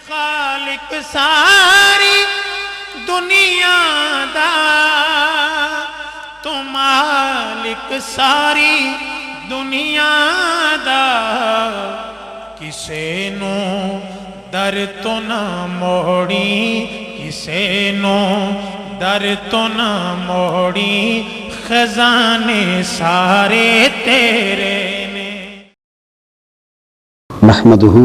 خالق ساری دنیا دا تو مالک ساری دنیا دا کسے نو در تو نہ موڑی کسے نو در تو نہ موڑی خزانے سارے تیرے نے نحمده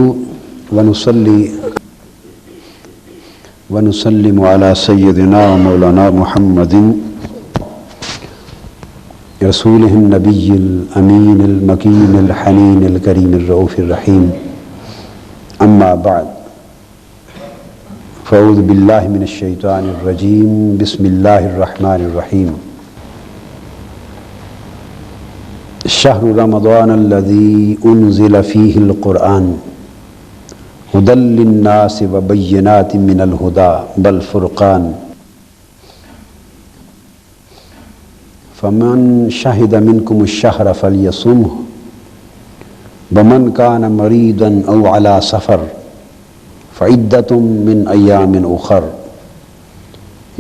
ونسلم على سيدنا ومولانا محمد رسوله النبي الأمين المكين الحنين الكريم الرؤوف الرحيم أما بعد فأعوذ بالله من الشيطان الرجيم بسم الله الرحمن الرحيم شهر رمضان الذي أنزل فيه القرآن هدى للناس وبينات من الهدى والفرقان فمن شهد منكم الشهر فليصمه ومن كان مريضا أو على سفر فعدة من أيام أخر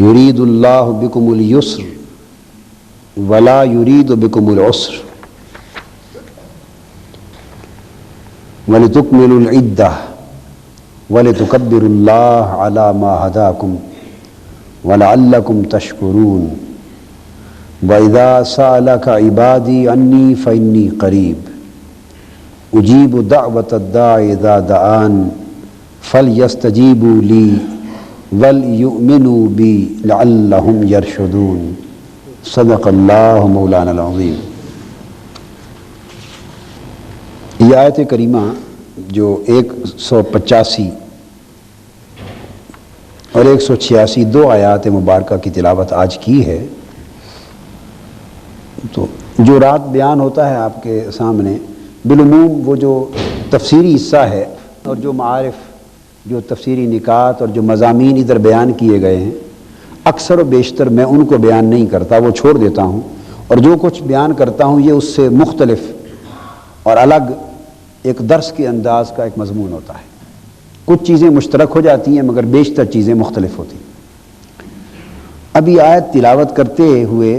يريد الله بكم اليسر ولا يريد بكم العسر وَلِتُكْمِلُوا الْعِدَّةَ وَلِتُكَبِّرُوا اللَّهَ عَلَى مَا هَدَاكُمْ وَلَعَلَّكُمْ تَشْكُرُونَ وَإِذَا سَأَلَكَ عِبَادِي عَنِّي فَإِنِّي قَرِيبٌ أُجِيبُ دَعْوَةَ الدَّاعِ إِذَا دَعَانِ فَلْيَسْتَجِيبُوا لِي وَلْيُؤْمِنُوا بِي لَعَلَّهُمْ يَرْشُدُونَ صدق اللہ مولانا العظیم۔ یہ آیت کریمہ جو 185 اور 186 دو آیات مبارکہ کی تلاوت آج کی ہے، تو جو رات بیان ہوتا ہے آپ کے سامنے بالعموم وہ جو تفسیری حصہ ہے اور جو معارف جو تفسیری نکات اور جو مضامین ادھر بیان کیے گئے ہیں، اکثر و بیشتر میں ان کو بیان نہیں کرتا، وہ چھوڑ دیتا ہوں، اور جو کچھ بیان کرتا ہوں یہ اس سے مختلف اور الگ ایک درس کے انداز کا ایک مضمون ہوتا ہے۔ کچھ چیزیں مشترک ہو جاتی ہیں مگر بیشتر چیزیں مختلف ہوتی ہیں۔ ابھی آیت تلاوت کرتے ہوئے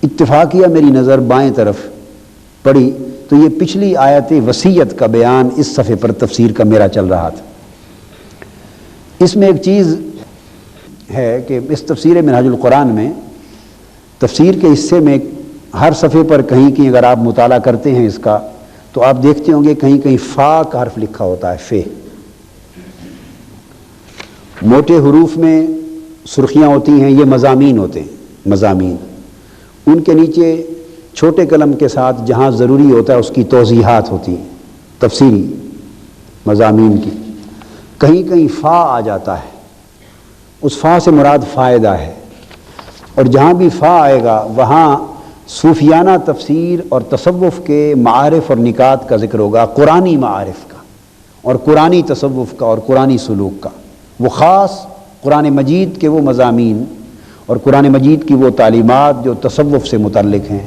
اتفاقیہ میری نظر بائیں طرف پڑی تو یہ پچھلی آیت وصیت کا بیان اس صفحے پر تفسیر کا میرا چل رہا تھا۔ اس میں ایک چیز ہے کہ اس تفسیر منہاج القرآن میں تفسیر کے حصے میں ہر صفحے پر کہیں کہیں اگر آپ مطالعہ کرتے ہیں اس کا تو آپ دیکھتے ہوں گے کہیں کہیں فا کا حرف لکھا ہوتا ہے، فے۔ موٹے حروف میں سرخیاں ہوتی ہیں، یہ مضامین ہوتے ہیں، مضامین۔ ان کے نیچے چھوٹے قلم کے ساتھ جہاں ضروری ہوتا ہے اس کی توضیحات ہوتی ہیں، تفسیری مضامین کی۔ کہیں کہیں فا آ جاتا ہے، اس فا سے مراد فائدہ ہے، اور جہاں بھی فا آئے گا وہاں صوفیانہ تفسیر اور تصوف کے معارف اور نکات کا ذکر ہوگا، قرآنی معارف کا اور قرآنی تصوف کا اور قرآنی سلوک کا، وہ خاص قرآن مجید کے وہ مضامین اور قرآن مجید کی وہ تعلیمات جو تصوف سے متعلق ہیں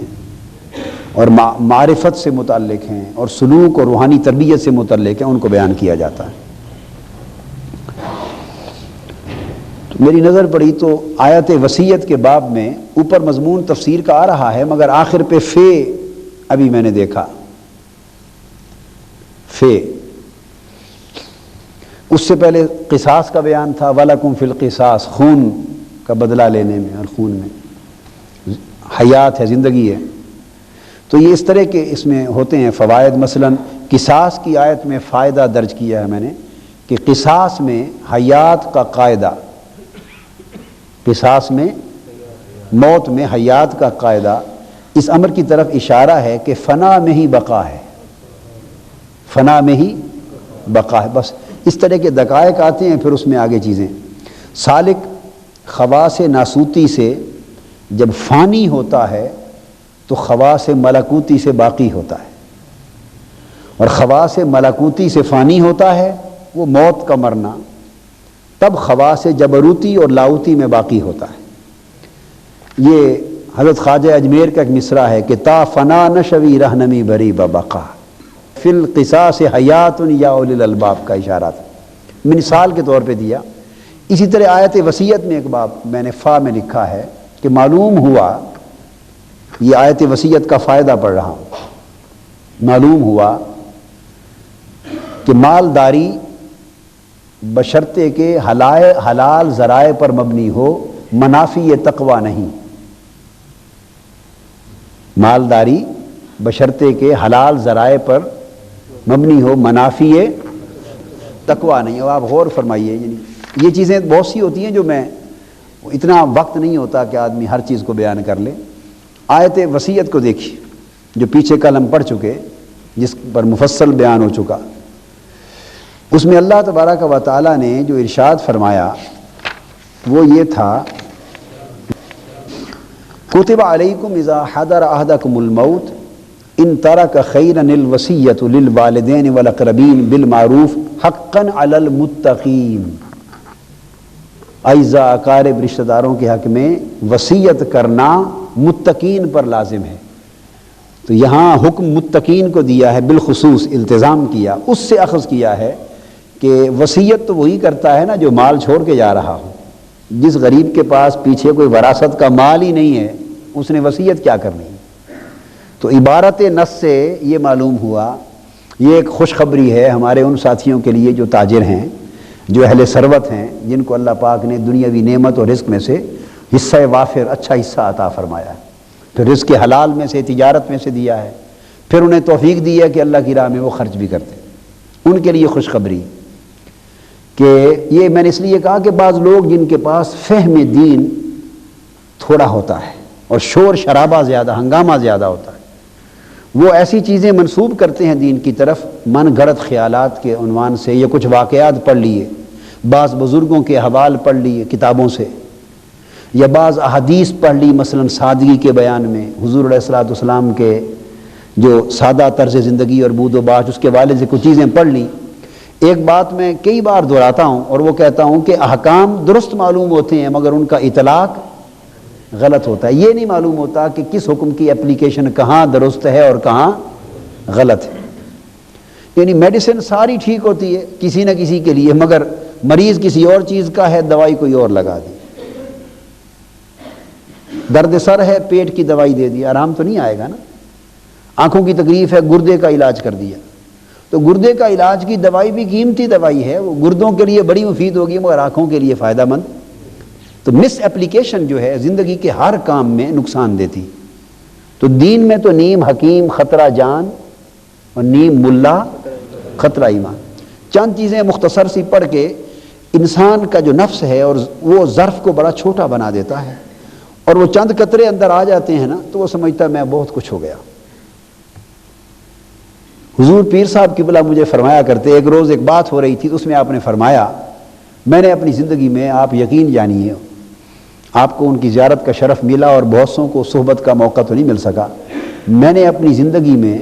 اور معرفت سے متعلق ہیں اور سلوک اور روحانی تربیت سے متعلق ہیں، ان کو بیان کیا جاتا ہے۔ میری نظر پڑی تو آیت وصیت کے باب میں اوپر مضمون تفسیر کا آ رہا ہے مگر آخر پہ فے ابھی میں نے دیکھا، فے۔ اس سے پہلے قصاص کا بیان تھا، وَلَكُمْ فِي الْقِصَاص، خون کا بدلہ لینے میں اور خون میں حیات ہے، زندگی ہے۔ تو یہ اس طرح کے اس میں ہوتے ہیں فوائد۔ مثلا قصاص کی آیت میں فائدہ درج کیا ہے میں نے کہ قصاص میں حیات کا قاعدہ، قصاص میں موت میں حیات کا قاعدہ، اس امر کی طرف اشارہ ہے کہ فنا میں ہی بقا ہے، فنا میں ہی بقا ہے۔ بس اس طرح کے دقائق آتے ہیں، پھر اس میں آگے چیزیں۔ سالک خواص ناسوتی سے جب فانی ہوتا ہے تو خواص ملکوتی سے باقی ہوتا ہے، اور خواص ملکوتی سے فانی ہوتا ہے وہ موت کا مرنا، تب خواص جبروتی اور لاؤتی میں باقی ہوتا ہے۔ یہ حضرت خواجہ اجمیر کا ایک مصرع ہے کہ تا فنا نشوی رہنمی بری ببقا فی القصاص حیات یا اولی الالباب کا اشارہ تھا۔ مثال کے طور پہ دیا۔ اسی طرح آیت وصیت میں ایک باب میں نے فا میں لکھا ہے کہ معلوم ہوا، یہ آیت وصیت کا فائدہ پڑھ رہا ہوں، معلوم ہوا کہ مالداری بشرطے کہ حلال ذرائع پر مبنی ہو، منافی تقوی نہیں۔ مالداری بشرطے کہ حلال ذرائع پر مبنی ہو، منافی تقوی نہیں۔ اب آپ غور فرمائیے، یعنی یہ چیزیں بہت سی ہوتی ہیں جو میں اتنا وقت نہیں ہوتا کہ آدمی ہر چیز کو بیان کر لے۔ آیت وصیت کو دیکھیے جو پیچھے کل ہم پڑھ چکے، جس پر مفصل بیان ہو چکا، اس میں اللہ تبارک و تعالیٰ نے جو ارشاد فرمایا وہ یہ تھا، کتب علیکم اذا حضر احدکم الموت ان ترک خیرا الوصیۃ للوالدین والاقربین بالمعروف حقا علی المتقین۔ اعزا اقارب رشتہ داروں کے حق میں وصیت کرنا متقین پر لازم ہے۔ تو یہاں حکم متقین کو دیا ہے، بالخصوص التزام کیا، اس سے اخذ کیا ہے کہ وصیت تو وہی کرتا ہے نا جو مال چھوڑ کے جا رہا ہو۔ جس غریب کے پاس پیچھے کوئی وراثت کا مال ہی نہیں ہے، اس نے وصیت کیا کرنی ہے؟ تو عبارت نص سے یہ معلوم ہوا، یہ ایک خوشخبری ہے ہمارے ان ساتھیوں کے لیے جو تاجر ہیں، جو اہل ثروت ہیں، جن کو اللہ پاک نے دنیاوی نعمت اور رزق میں سے حصہ وافر، اچھا حصہ عطا فرمایا ہے، پھر رزق حلال میں سے، تجارت میں سے دیا ہے، پھر انہیں توفیق دی ہے کہ اللہ کی راہ میں وہ خرچ بھی کرتے، ان کے لیے خوشخبری کہ یہ میں نے اس لیے کہا کہ بعض لوگ جن کے پاس فہم دین تھوڑا ہوتا ہے اور شور شرابہ زیادہ، ہنگامہ زیادہ ہوتا ہے، وہ ایسی چیزیں منسوب کرتے ہیں دین کی طرف من گھڑت خیالات کے عنوان سے، یا کچھ واقعات پڑھ لیے، بعض بزرگوں کے حوال پڑھ لیے کتابوں سے، یا بعض احادیث پڑھ لی، مثلا سادگی کے بیان میں حضور علیہ الصلوۃ والسلام کے جو سادہ طرز زندگی اور بود و باش، اس کے والے سے کچھ چیزیں پڑھ لی۔ ایک بات میں کئی بار دہراتا ہوں اور وہ کہتا ہوں کہ احکام درست معلوم ہوتے ہیں مگر ان کا اطلاق غلط ہوتا ہے۔ یہ نہیں معلوم ہوتا کہ کس حکم کی اپلیکیشن کہاں درست ہے اور کہاں غلط ہے۔ یعنی میڈیسن ساری ٹھیک ہوتی ہے کسی نہ کسی کے لیے، مگر مریض کسی اور چیز کا ہے، دوائی کوئی اور لگا دی۔ درد سر ہے، پیٹ کی دوائی دے دی، آرام تو نہیں آئے گا نا۔ آنکھوں کی تکلیف ہے، گردے کا علاج کر دیا، تو گردے کا علاج کی دوائی بھی قیمتی دوائی ہے، وہ گردوں کے لیے بڑی مفید ہوگی مگر آنکھوں کے لیے فائدہ مند۔ تو مس اپلیکیشن جو ہے زندگی کے ہر کام میں نقصان دیتی۔ تو دین میں تو نیم حکیم خطرہ جان اور نیم ملا خطرہ ایمان، چند چیزیں مختصر سی پڑھ کے انسان کا جو نفس ہے اور وہ ظرف کو بڑا چھوٹا بنا دیتا ہے، اور وہ چند قطرے اندر آ جاتے ہیں نا تو وہ سمجھتا ہے میں بہت کچھ ہو گیا۔ حضور پیر صاحب قبلہ مجھے فرمایا کرتے، ایک روز ایک بات ہو رہی تھی، اس میں آپ نے فرمایا، میں نے اپنی زندگی میں، آپ یقین جانیے، آپ کو ان کی زیارت کا شرف ملا اور بہت سوں کو صحبت کا موقع تو نہیں مل سکا، میں نے اپنی زندگی میں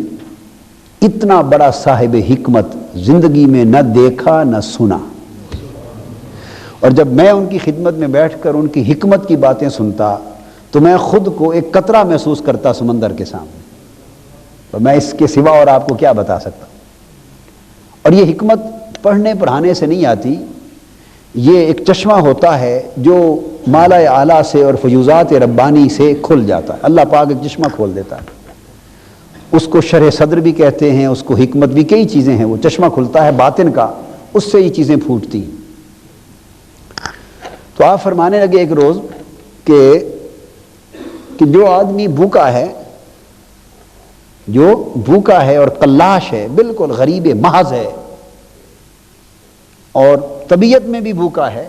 اتنا بڑا صاحب حکمت زندگی میں نہ دیکھا نہ سنا۔ اور جب میں ان کی خدمت میں بیٹھ کر ان کی حکمت کی باتیں سنتا تو میں خود کو ایک قطرہ محسوس کرتا سمندر کے سامنے، اور میں اس کے سوا اور آپ کو کیا بتا سکتا۔ اور یہ حکمت پڑھنے پڑھانے سے نہیں آتی، یہ ایک چشمہ ہوتا ہے جو مالا اعلیٰ سے اور فیوزات ربانی سے کھل جاتا ہے، اللہ پاک ایک چشمہ کھول دیتا ہے، اس کو شرح صدر بھی کہتے ہیں، اس کو حکمت بھی، کئی چیزیں ہیں، وہ چشمہ کھلتا ہے باطن کا، اس سے یہ چیزیں پھوٹتی۔ تو آپ فرمانے لگے ایک روز کہ جو آدمی بھوکا ہے اور قلاش ہے، بالکل غریب محض ہے، اور طبیعت میں بھی بھوکا ہے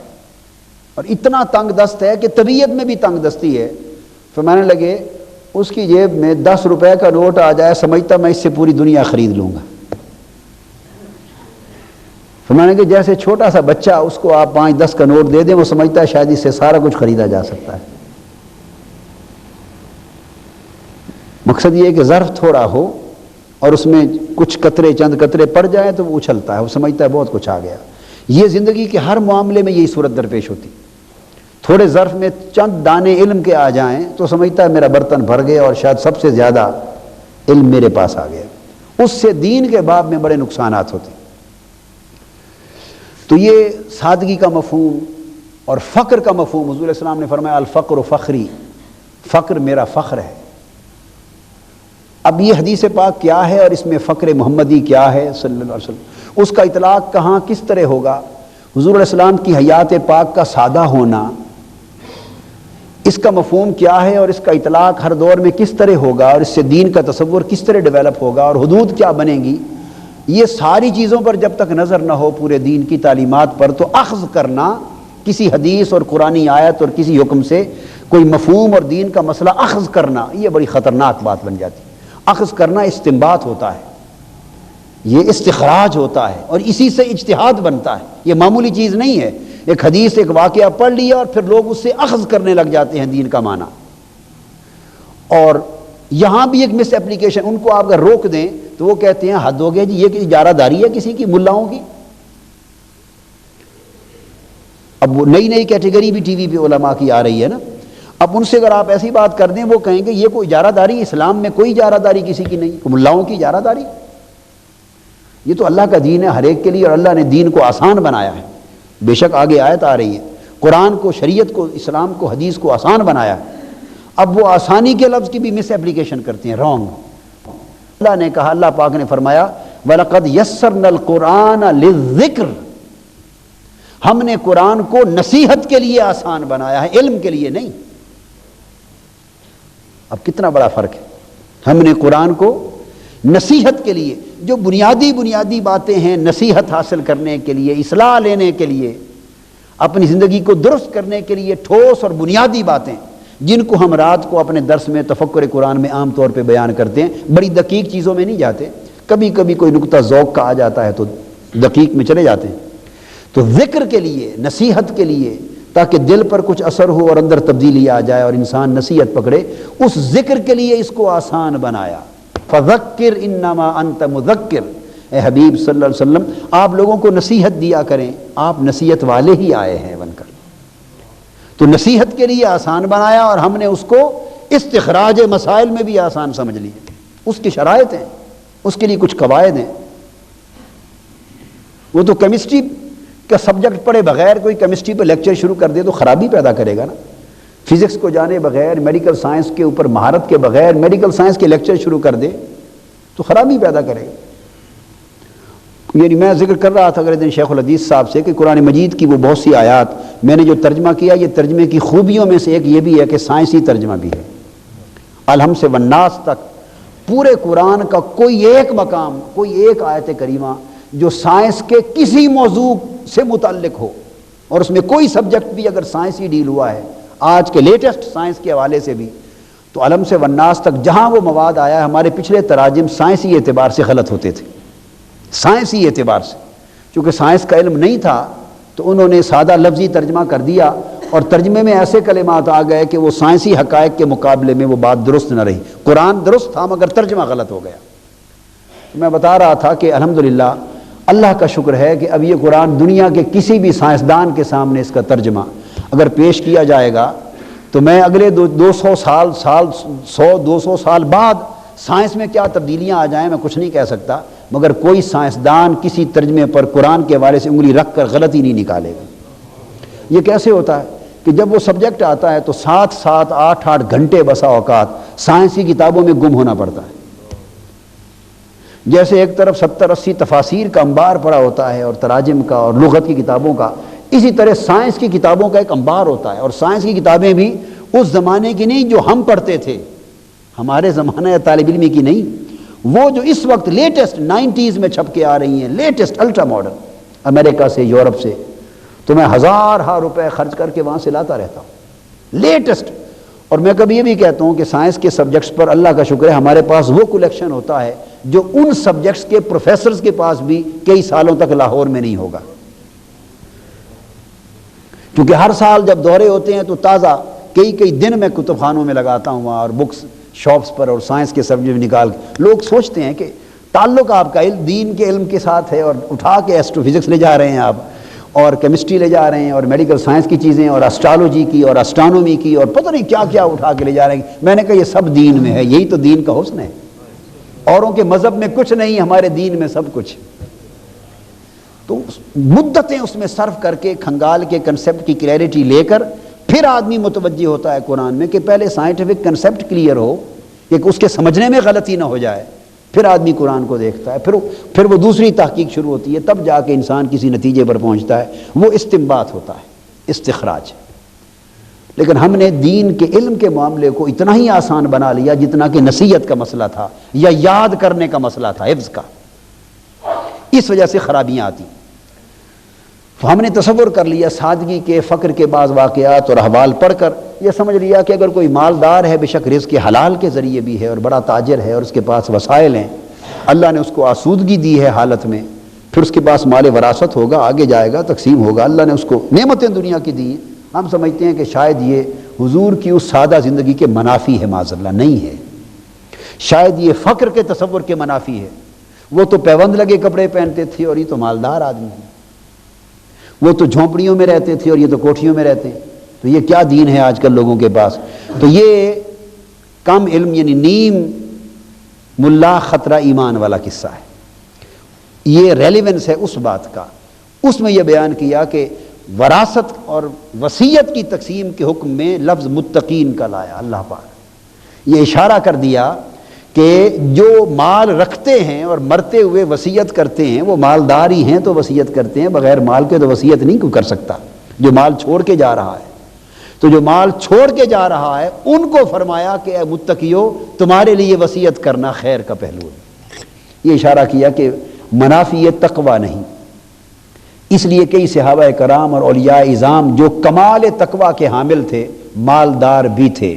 اور اتنا تنگ دست ہے کہ طبیعت میں بھی تنگ دستی ہے، فرمانے لگے اس کی جیب میں 10 روپے کا نوٹ آ جائے، سمجھتا میں اس سے پوری دنیا خرید لوں گا۔ فرمانے لگے جیسے چھوٹا سا بچہ، اس کو آپ 5-10 کا نوٹ دے دیں، وہ سمجھتا ہے شاید اس سے سارا کچھ خریدا جا سکتا ہے۔ مقصد یہ ہے کہ ظرف تھوڑا ہو اور اس میں کچھ قطرے، چند قطرے پڑ جائیں تو وہ اچھلتا ہے، وہ سمجھتا ہے بہت کچھ آ گیا۔ یہ زندگی کے ہر معاملے میں یہی صورت درپیش ہوتی، تھوڑے ظرف میں چند دانے علم کے آ جائیں تو سمجھتا ہے میرا برتن بھر گیا اور شاید سب سے زیادہ علم میرے پاس آ گیا، اس سے دین کے باب میں بڑے نقصانات ہوتے۔ تو یہ سادگی کا مفہوم اور فقر کا مفہوم، حضور علیہ السلام نے فرمایا الفقر فخری، فقر میرا فخر ہے۔ اب یہ حدیث پاک کیا ہے اور اس میں فقر محمدی کیا ہے صلی اللہ علیہ وسلم، اس کا اطلاق کہاں کس طرح ہوگا؟ حضور علیہ السلام کی حیات پاک کا سادہ ہونا، اس کا مفہوم کیا ہے اور اس کا اطلاق ہر دور میں کس طرح ہوگا، اور اس سے دین کا تصور کس طرح ڈیولپ ہوگا اور حدود کیا بنے گی، یہ ساری چیزوں پر جب تک نظر نہ ہو پورے دین کی تعلیمات پر، تو اخذ کرنا کسی حدیث اور قرآنی آیت اور کسی حکم سے کوئی مفہوم اور دین کا مسئلہ اخذ کرنا، یہ بڑی خطرناک بات بن جاتی ہے۔ اخذ کرنا استنباط ہوتا ہے، یہ استخراج ہوتا ہے، اور اسی سے اجتہاد بنتا ہے، یہ معمولی چیز نہیں ہے۔ ایک حدیث ایک واقعہ پڑھ لیا اور پھر لوگ اس سے اخذ کرنے لگ جاتے ہیں دین کا معنی، اور یہاں بھی ایک مس اپلیکیشن، ان کو آپ اگر روک دیں تو وہ کہتے ہیں حد ہو گیا جی، یہ کہ اجارہ داری ہے کسی کی، ملاؤں کی۔ اب وہ نئی نئی کیٹیگری بھی ٹی وی پہ علماء کی آ رہی ہے نا، اب ان سے اگر آپ ایسی بات کر دیں وہ کہیں گے یہ کوئی اجارہ داری، اسلام میں کوئی اجارہ داری کسی کی نہیں، ملاؤں کی اجارہ داری، یہ تو اللہ کا دین ہے ہر ایک کے لیے، اور اللہ نے دین کو آسان بنایا ہے۔ بے شک آگے آیت آ رہی ہے، قرآن کو، شریعت کو، اسلام کو، حدیث کو آسان بنایا ہے۔ اب وہ آسانی کے لفظ کی بھی مس اپلیکیشن کرتے ہیں، رانگ۔ اللہ نے کہا، اللہ پاک نے فرمایا وَلَقَدْ يَسَّرْنَا الْقُرْآنَ لِلذِّكْرِ، ہم نے قرآن کو نصیحت کے لیے آسان بنایا ہے، علم کے لیے نہیں۔ اب کتنا بڑا فرق ہے، ہم نے قرآن کو نصیحت کے لیے، جو بنیادی باتیں ہیں نصیحت حاصل کرنے کے لیے، اصلاح لینے کے لیے، اپنی زندگی کو درست کرنے کے لیے، ٹھوس اور بنیادی باتیں جن کو ہم رات کو اپنے درس میں تفکر قرآن میں عام طور پہ بیان کرتے ہیں، بڑی دقیق چیزوں میں نہیں جاتے، کبھی کبھی کوئی نقطہ ذوق کا آ جاتا ہے تو دقیق میں چلے جاتے ہیں۔ تو ذکر کے لیے، نصیحت کے لیے، تاکہ دل پر کچھ اثر ہو اور اندر تبدیلی آ جائے اور انسان نصیحت پکڑے، اس ذکر کے لیے اس کو آسان بنایا۔ فذکر انما انت مذکر، اے حبیب صلی اللہ علیہ وسلم آپ لوگوں کو نصیحت دیا کریں، آپ نصیحت والے ہی آئے ہیں بن کر۔ تو نصیحت کے لیے آسان بنایا، اور ہم نے اس کو استخراج مسائل میں بھی آسان سمجھ لیا۔ اس کی شرائط ہیں، اس کے لیے کچھ قواعد ہیں۔ وہ تو کیمسٹری کا سبجیکٹ پڑھے بغیر کوئی کیمسٹری پہ لیکچر شروع کر دے تو خرابی پیدا کرے گا نا۔ فزکس کو جانے بغیر، میڈیکل سائنس کے اوپر مہارت کے بغیر میڈیکل سائنس کے لیکچر شروع کر دے تو خرابی پیدا کرے گا۔ یعنی میں ذکر کر رہا تھا اگلے دن شیخ الحدیث صاحب سے کہ قرآن مجید کی وہ بہت سی آیات میں نے جو ترجمہ کیا، یہ ترجمے کی خوبیوں میں سے ایک یہ بھی ہے کہ سائنسی ترجمہ بھی ہے۔ الحم سے والناس تک پورے قرآن کا کوئی ایک مقام، کوئی ایک آیت کریمہ جو سائنس کے کسی موضوع سے متعلق ہو، اور اس میں کوئی سبجیکٹ بھی اگر سائنسی ڈیل ہوا ہے آج کے لیٹسٹ سائنس کے حوالے سے بھی، تو الحم سے والناس تک جہاں وہ مواد آیا ہے، ہمارے پچھلے تراجم سائنسی اعتبار سے غلط ہوتے تھے، سائنسی اعتبار سے، چونکہ سائنس کا علم نہیں تھا تو انہوں نے سادہ لفظی ترجمہ کر دیا، اور ترجمے میں ایسے کلمات آ گئے کہ وہ سائنسی حقائق کے مقابلے میں وہ بات درست نہ رہی۔ قرآن درست تھا مگر ترجمہ غلط ہو گیا۔ میں بتا رہا تھا کہ الحمدللہ اللہ کا شکر ہے کہ اب یہ قرآن دنیا کے کسی بھی سائنسدان کے سامنے اس کا ترجمہ اگر پیش کیا جائے گا تو میں اگلے 200 سال بعد سائنس میں کیا تبدیلیاں آ جائیں میں کچھ نہیں کہہ سکتا، مگر کوئی سائنسدان کسی ترجمے پر قرآن کے حوالے سے انگلی رکھ کر غلطی نہیں نکالے گا۔ یہ کیسے ہوتا ہے کہ جب وہ سبجیکٹ آتا ہے تو 7 8 گھنٹے بسا اوقات سائنسی کتابوں میں گم ہونا پڑتا ہے۔ جیسے ایک طرف 70 80 تفاسیر کا انبار پڑا ہوتا ہے اور تراجم کا اور لغت کی کتابوں کا، اسی طرح سائنس کی کتابوں کا ایک انبار ہوتا ہے، اور سائنس کی کتابیں بھی اس زمانے کی نہیں جو ہم پڑھتے تھے، ہمارے زمانہ یا طالب علمی کی نہیں، وہ جو اس وقت لیٹسٹ 90s میں چھپ کے آ رہی ہیں، لیٹسٹ الٹرا ماڈرن، امریکہ سے، یورپ سے، تو میں ہزار روپے خرچ کر کے وہاں سے لاتا رہتا ہوں لیٹسٹ۔ اور میں کبھی یہ بھی کہتا ہوں کہ سائنس کے سبجیکٹس پر اللہ کا شکر ہے ہمارے پاس وہ کلیکشن ہوتا ہے جو ان سبجیکٹس کے پروفیسرز کے پاس بھی کئی سالوں تک لاہور میں نہیں ہوگا، کیونکہ ہر سال جب دورے ہوتے ہیں تو تازہ کئی دن میں کتب خانوں میں لگاتا ہوں وہاں، اور بکس شاپس پر، اور سائنس کے سبجیکٹ نکال کے لوگ سوچتے ہیں کہ تعلق آپ کا علم دین کے علم کے ساتھ ہے، اور اٹھا کے ایسٹرو فزکس لے جا رہے ہیں آپ، اور کیمسٹری لے جا رہے ہیں، اور میڈیکل سائنس کی چیزیں، اور اسٹرالوجی کی، اور اسٹرانومی کی، اور پتہ نہیں کیا کیا اٹھا کے لے جا رہے ہیں۔ میں نے کہا یہ سب دین میں ہے، یہی تو دین کا حسن ہے، اوروں کے مذہب میں کچھ نہیں، ہمارے دین میں سب کچھ۔ تو مدتیں اس میں صرف کر کے کھنگال کے کنسیپٹ کی کلیئرٹی لے کر پھر آدمی متوجہ ہوتا ہے قرآن میں کہ پہلے سائنٹیفک کنسیپٹ کلیئر ہو کہ اس کے سمجھنے میں غلطی نہ ہو جائے، پھر آدمی قرآن کو دیکھتا ہے، پھر وہ دوسری تحقیق شروع ہوتی ہے، تب جا کے انسان کسی نتیجے پر پہنچتا ہے، وہ استنباط ہوتا ہے، استخراج۔ لیکن ہم نے دین کے علم کے معاملے کو اتنا ہی آسان بنا لیا جتنا کہ نصیحت کا مسئلہ تھا یا یاد کرنے کا مسئلہ تھا، حفظ کا۔ اس وجہ سے خرابیاں آتی۔ تو ہم نے تصور کر لیا سادگی کے، فقر کے بعض واقعات اور احوال پڑھ کر یہ سمجھ لیا کہ اگر کوئی مالدار ہے، بے شک رزق حلال کے ذریعے بھی ہے اور بڑا تاجر ہے اور اس کے پاس وسائل ہیں، اللہ نے اس کو آسودگی دی ہے حالت میں، پھر اس کے پاس مال وراثت ہوگا، آگے جائے گا، تقسیم ہوگا، اللہ نے اس کو نعمتیں دنیا کی دی۔ ہم سمجھتے ہیں کہ شاید یہ حضور کی اس سادہ زندگی کے منافی ہے، معاذ اللہ نہیں ہے، شاید یہ فقر کے تصور کے منافی ہے۔ وہ تو پیوند لگے کپڑے پہنتے تھے اور یہ تو مالدار آدمی ہیں، وہ تو جھونپڑیوں میں رہتے تھے اور یہ تو کوٹھیوں میں رہتے ہیں، تو یہ کیا دین ہے آج کل لوگوں کے پاس؟ تو یہ کم علم یعنی نیم ملا خطرہ ایمان والا قصہ ہے۔ یہ ریلیونس ہے اس بات کا، اس میں یہ بیان کیا کہ وراثت اور وصیت کی تقسیم کے حکم میں لفظ متقین کا لایا اللہ پاک۔ یہ اشارہ کر دیا کہ جو مال رکھتے ہیں اور مرتے ہوئے وصیت کرتے ہیں وہ مالدار ہی ہیں تو وصیت کرتے ہیں، بغیر مال کے تو وصیت نہیں کوئی کر سکتا جو مال چھوڑ کے جا رہا ہے۔ تو جو مال چھوڑ کے جا رہا ہے ان کو فرمایا کہ اے متقیو تمہارے لیے وصیت کرنا خیر کا پہلو ہے۔ یہ اشارہ کیا کہ منافی تقوی نہیں، اس لیے کئی صحابہ کرام اور اولیاء اعظام جو کمال تقوی کے حامل تھے مالدار بھی تھے۔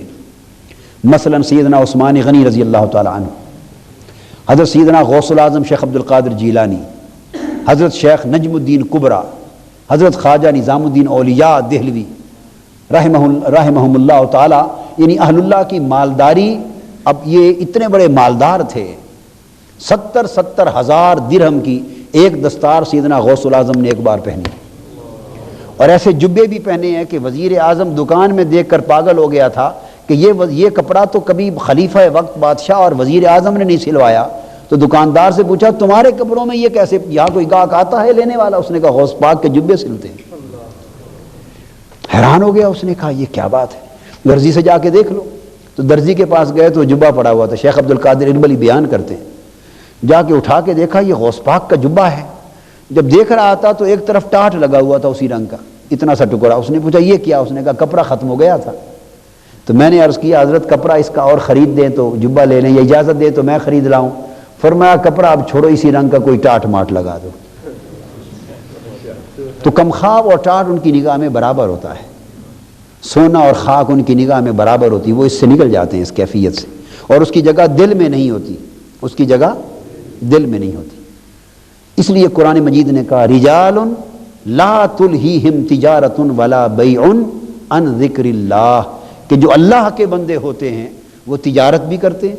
مثلا سیدنا عثمان غنی رضی اللہ تعالی عنہ، حضرت سیدنا غوث العظم شیخ عبد القادر جیلانی، حضرت شیخ نجم الدین کبرا، حضرت خواجہ نظام الدین اولیاء دہلوی رحمہم اللہ تعالی، یعنی اہل اللہ کی مالداری۔ اب یہ اتنے بڑے مالدار تھے، 70 ہزار درہم کی ایک دستار سیدنا غوث العظم نے ایک بار پہنی، اور ایسے جبے بھی پہنے ہیں کہ وزیر اعظم دکان میں دیکھ کر پاگل ہو گیا تھا کہ یہ کپڑا تو کبھی خلیفہ وقت بادشاہ اور وزیر اعظم نے نہیں سلوایا۔ تو دکاندار سے پوچھا تمہارے کپڑوں میں یہ کیسے، یہاں کوئی گاہک آتا ہے لینے والا؟ اس نے کہا غوث پاک کے جبے سلتے ہیں۔ حیران ہو گیا، اس نے کہا یہ کیا بات ہے، درزی سے جا کے دیکھ لو۔ تو درزی کے پاس گئے تو جبہ پڑا ہوا تھا، شیخ عبد القادر اربلی بیان کرتے ہیں، جا کے اٹھا کے دیکھا یہ غوث پاک کا جبہ ہے۔ جب دیکھ رہا تھا تو ایک طرف ٹاٹ لگا ہوا تھا اسی رنگ کا، اتنا سا ٹکڑا۔ اس نے پوچھا یہ کیا؟ اس نے کہا کپڑا ختم ہو گیا تھا۔ تو میں نے عرض کیا حضرت کپڑا اس کا اور خرید دیں تو جبہ لے لیں، یا اجازت دیں تو میں خرید لاؤں؟ فرمایا کپڑا اب چھوڑو، اسی رنگ کا کوئی ٹاٹ ماٹ لگا دو۔ تو کمخواب اور ٹاٹ ان کی نگاہ میں برابر ہوتا ہے، سونا اور خاک ان کی نگاہ میں برابر ہوتی، وہ اس سے نکل جاتے ہیں اس کیفیت سے، اور اس کی جگہ دل میں نہیں ہوتی، اس کی جگہ دل میں نہیں ہوتی۔ اس لیے قرآن مجید نے کہا رجال لا تلہیہم تجارت ولا بیع عن ذکر اللہ، کہ جو اللہ کے بندے ہوتے ہیں وہ تجارت بھی کرتے ہیں،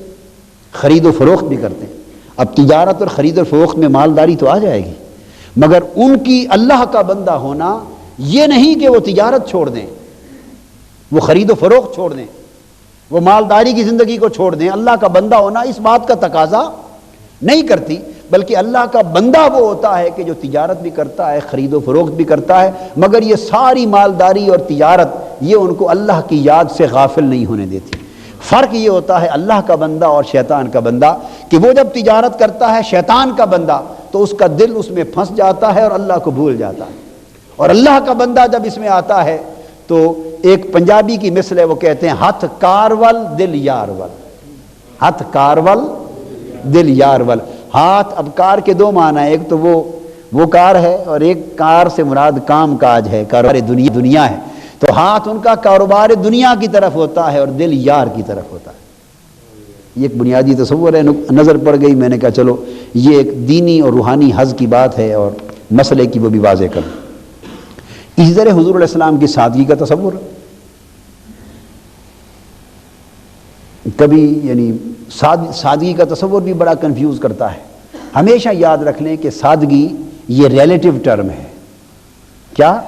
خرید و فروخت بھی کرتے ہیں۔ اب تجارت اور خرید و فروخت میں مالداری تو آ جائے گی، مگر ان کی اللہ کا بندہ ہونا یہ نہیں کہ وہ تجارت چھوڑ دیں، وہ خرید و فروخت چھوڑ دیں، وہ مالداری کی زندگی کو چھوڑ دیں۔ اللہ کا بندہ ہونا اس بات کا تقاضا نہیں کرتی، بلکہ اللہ کا بندہ وہ ہوتا ہے کہ جو تجارت بھی کرتا ہے، خرید و فروخت بھی کرتا ہے، مگر یہ ساری مالداری اور تجارت یہ ان کو اللہ کی یاد سے غافل نہیں ہونے دیتی۔ فرق یہ ہوتا ہے اللہ کا بندہ اور شیطان کا بندہ، کہ وہ جب تجارت کرتا ہے شیطان کا بندہ تو اس کا دل اس میں پھنس جاتا ہے اور اللہ کو بھول جاتا ہے، اور اللہ کا بندہ جب اس میں آتا ہے تو ایک پنجابی کی مثل ہے، وہ کہتے ہیں ہاتھ کارول دل یارول، ہاتھ کارول دل یارول۔ ہاتھ، اب کار کے دو معنی ہیں، ایک تو وہ کار ہے اور ایک کار سے مراد کام کاج ہے، کاروبار دنیا ہے۔ تو ہاتھ ان کا کاروبار دنیا کی طرف ہوتا ہے اور دل یار کی طرف ہوتا ہے۔ یہ ایک بنیادی تصور ہے، نظر پڑ گئی، میں نے کہا چلو یہ ایک دینی اور روحانی حظ کی بات ہے اور مسئلے کی وہ بھی واضح کروں۔ اسی طرح حضور علیہ السلام کی سادگی کا تصور، کبھی یعنی سادگی کا تصور بھی بڑا کنفیوز کرتا ہے۔ ہمیشہ یاد رکھ لیں کہ سادگی یہ ریلیٹیو ٹرم ہے، کیا؟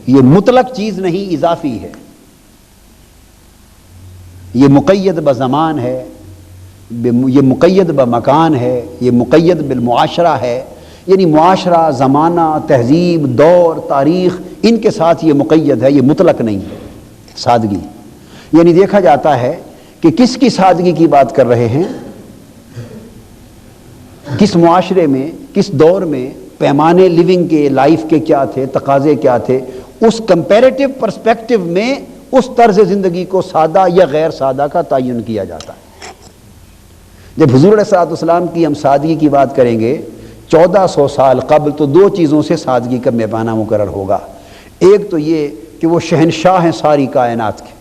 یہ مطلق چیز نہیں، اضافی ہے۔ یہ مقید بزمان ہے، یہ مقید بمکان ہے، یہ مقید بالمعاشرہ ہے، یعنی معاشرہ، زمانہ، تہذیب، دور، تاریخ، ان کے ساتھ یہ مقید ہے، یہ مطلق نہیں ہے سادگی۔ یعنی دیکھا جاتا ہے کہ کس کی سادگی کی بات کر رہے ہیں، کس معاشرے میں، کس دور میں پیمانے لیونگ کے، لائف کے کیا تھے، تقاضے کیا تھے، اس کمپیریٹیو پرسپیکٹیو میں اس طرز زندگی کو سادہ یا غیر سادہ کا تعین کیا جاتا ہے۔ جب حضور علیہ الصلوۃ والسلام کی ہم سادگی کی بات کریں گے 1400 سال قبل، تو دو چیزوں سے سادگی کا پیمانہ مقرر ہوگا۔ ایک تو یہ کہ وہ شہنشاہ ہیں ساری کائنات کے،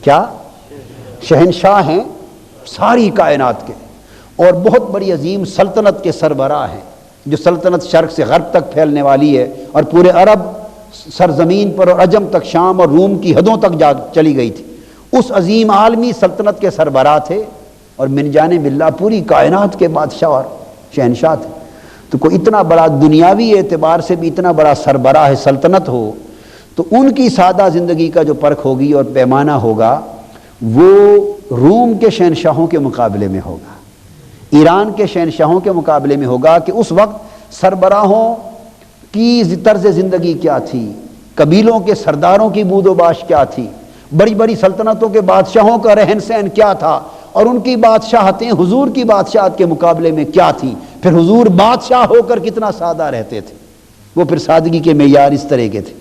کیا شہنشاہ ہیں ساری کائنات کے، اور بہت بڑی عظیم سلطنت کے سربراہ ہیں، جو سلطنت شرق سے غرب تک پھیلنے والی ہے اور پورے عرب سرزمین پر اور عجم تک، شام اور روم کی حدوں تک جا چلی گئی تھی۔ اس عظیم عالمی سلطنت کے سربراہ تھے، اور من جانب اللہ پوری کائنات کے بادشاہ اور شہنشاہ تھے۔ تو کوئی اتنا بڑا دنیاوی اعتبار سے بھی اتنا بڑا سربراہ سلطنت ہو، تو ان کی سادہ زندگی کا جو پرکھ ہوگی اور پیمانہ ہوگا وہ روم کے شہنشاہوں کے مقابلے میں ہوگا، ایران کے شہنشاہوں کے مقابلے میں ہوگا، کہ اس وقت سربراہوں کی طرز زندگی کیا تھی، قبیلوں کے سرداروں کی بود و باش کیا تھی، بڑی بڑی سلطنتوں کے بادشاہوں کا رہن سہن کیا تھا، اور ان کی بادشاہتیں حضور کی بادشاہت کے مقابلے میں کیا تھیں، پھر حضور بادشاہ ہو کر کتنا سادہ رہتے تھے۔ وہ پھر سادگی کے معیار اس طرح کے تھے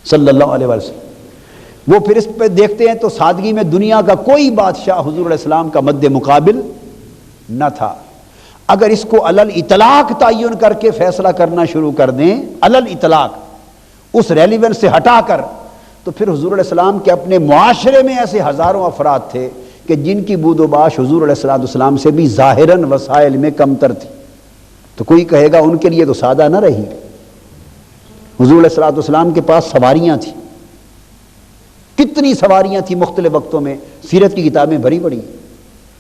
صلی اللہ علیہ وسلم۔ وہ پھر اس پہ دیکھتے ہیں تو سادگی میں دنیا کا کوئی بادشاہ حضور علیہ السلام کا مد مقابل نہ تھا۔ اگر اس کو علل اطلاق تعین کر کے فیصلہ کرنا شروع کر دیں، علل اطلاق، اس ریلیونس سے ہٹا کر، تو پھر حضور علیہ السلام کے اپنے معاشرے میں ایسے ہزاروں افراد تھے کہ جن کی بود و باش حضور علیہ السلام سے بھی ظاہراً وسائل میں کم تر تھی۔ تو کوئی کہے گا ان کے لیے تو سادہ نہ رہی۔ حضور علیہ السلام کے پاس سواریاں تھیں، کتنی سواریاں تھیں مختلف وقتوں میں، سیرت کی کتابیں بھری پڑی،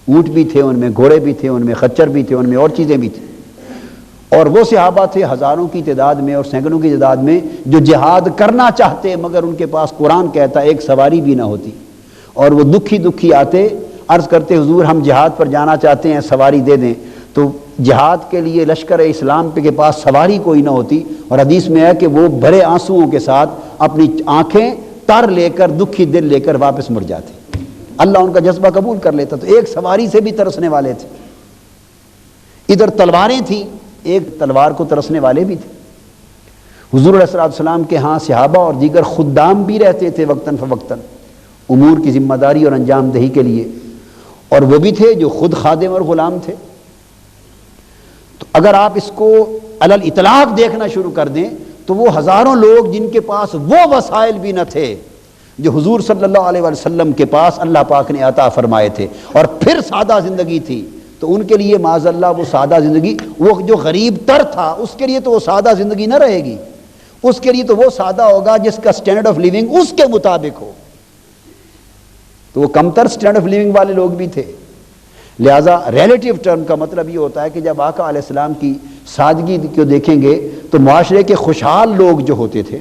اونٹ بھی تھے ان میں، گھوڑے بھی تھے ان میں، خچر بھی تھے ان میں، اور چیزیں بھی تھیں۔ اور وہ صحابہ تھے ہزاروں کی تعداد میں اور سینکڑوں کی تعداد میں جو جہاد کرنا چاہتے، مگر ان کے پاس قرآن کہتا ایک سواری بھی نہ ہوتی، اور وہ دکھی آتے، عرض کرتے حضور ہم جہاد پر جانا چاہتے ہیں، سواری دے دیں۔ تو جہاد کے لیے لشکر اسلام کے پاس سواری کوئی نہ ہوتی، اور حدیث میں ہے کہ وہ بھرے آنسوؤں کے ساتھ اپنی آنکھیں تر لے کر، دکھی دل لے کر واپس مڑ جاتے۔ اللہ ان کا جذبہ قبول کر لیتا، تو ایک سواری سے بھی ترسنے والے تھے۔ ادھر تلواریں تھیں، ایک تلوار کو ترسنے والے بھی تھے۔ حضور علیہ السلام کے ہاں صحابہ اور دیگر خدام بھی رہتے تھے وقتاً فوقتاً، امور کی ذمہ داری اور انجام دہی کے لیے، اور وہ بھی تھے جو خود خادم اور غلام تھے۔ تو اگر آپ اس کو علل اطلاق دیکھنا شروع کر دیں تو وہ ہزاروں لوگ جن کے پاس وہ وسائل بھی نہ تھے جو حضور صلی اللہ علیہ وسلم کے پاس اللہ پاک نے عطا فرمائے تھے، اور پھر سادہ زندگی تھی، تو ان کے لیے معاذ اللہ وہ سادہ زندگی، وہ جو غریب تر تھا اس کے لیے تو وہ سادہ زندگی نہ رہے گی، اس کے لیے تو وہ سادہ ہوگا جس کا سٹینڈرڈ آف لیونگ اس کے مطابق ہو۔ تو وہ کم تر سٹینڈرڈ آف لیونگ والے لوگ بھی تھے۔ لہٰذا ریلیٹیو ٹرم کا مطلب یہ ہوتا ہے کہ جب آقا علیہ السلام کی سادگی کو دیکھیں گے تو معاشرے کے خوشحال لوگ جو ہوتے تھے،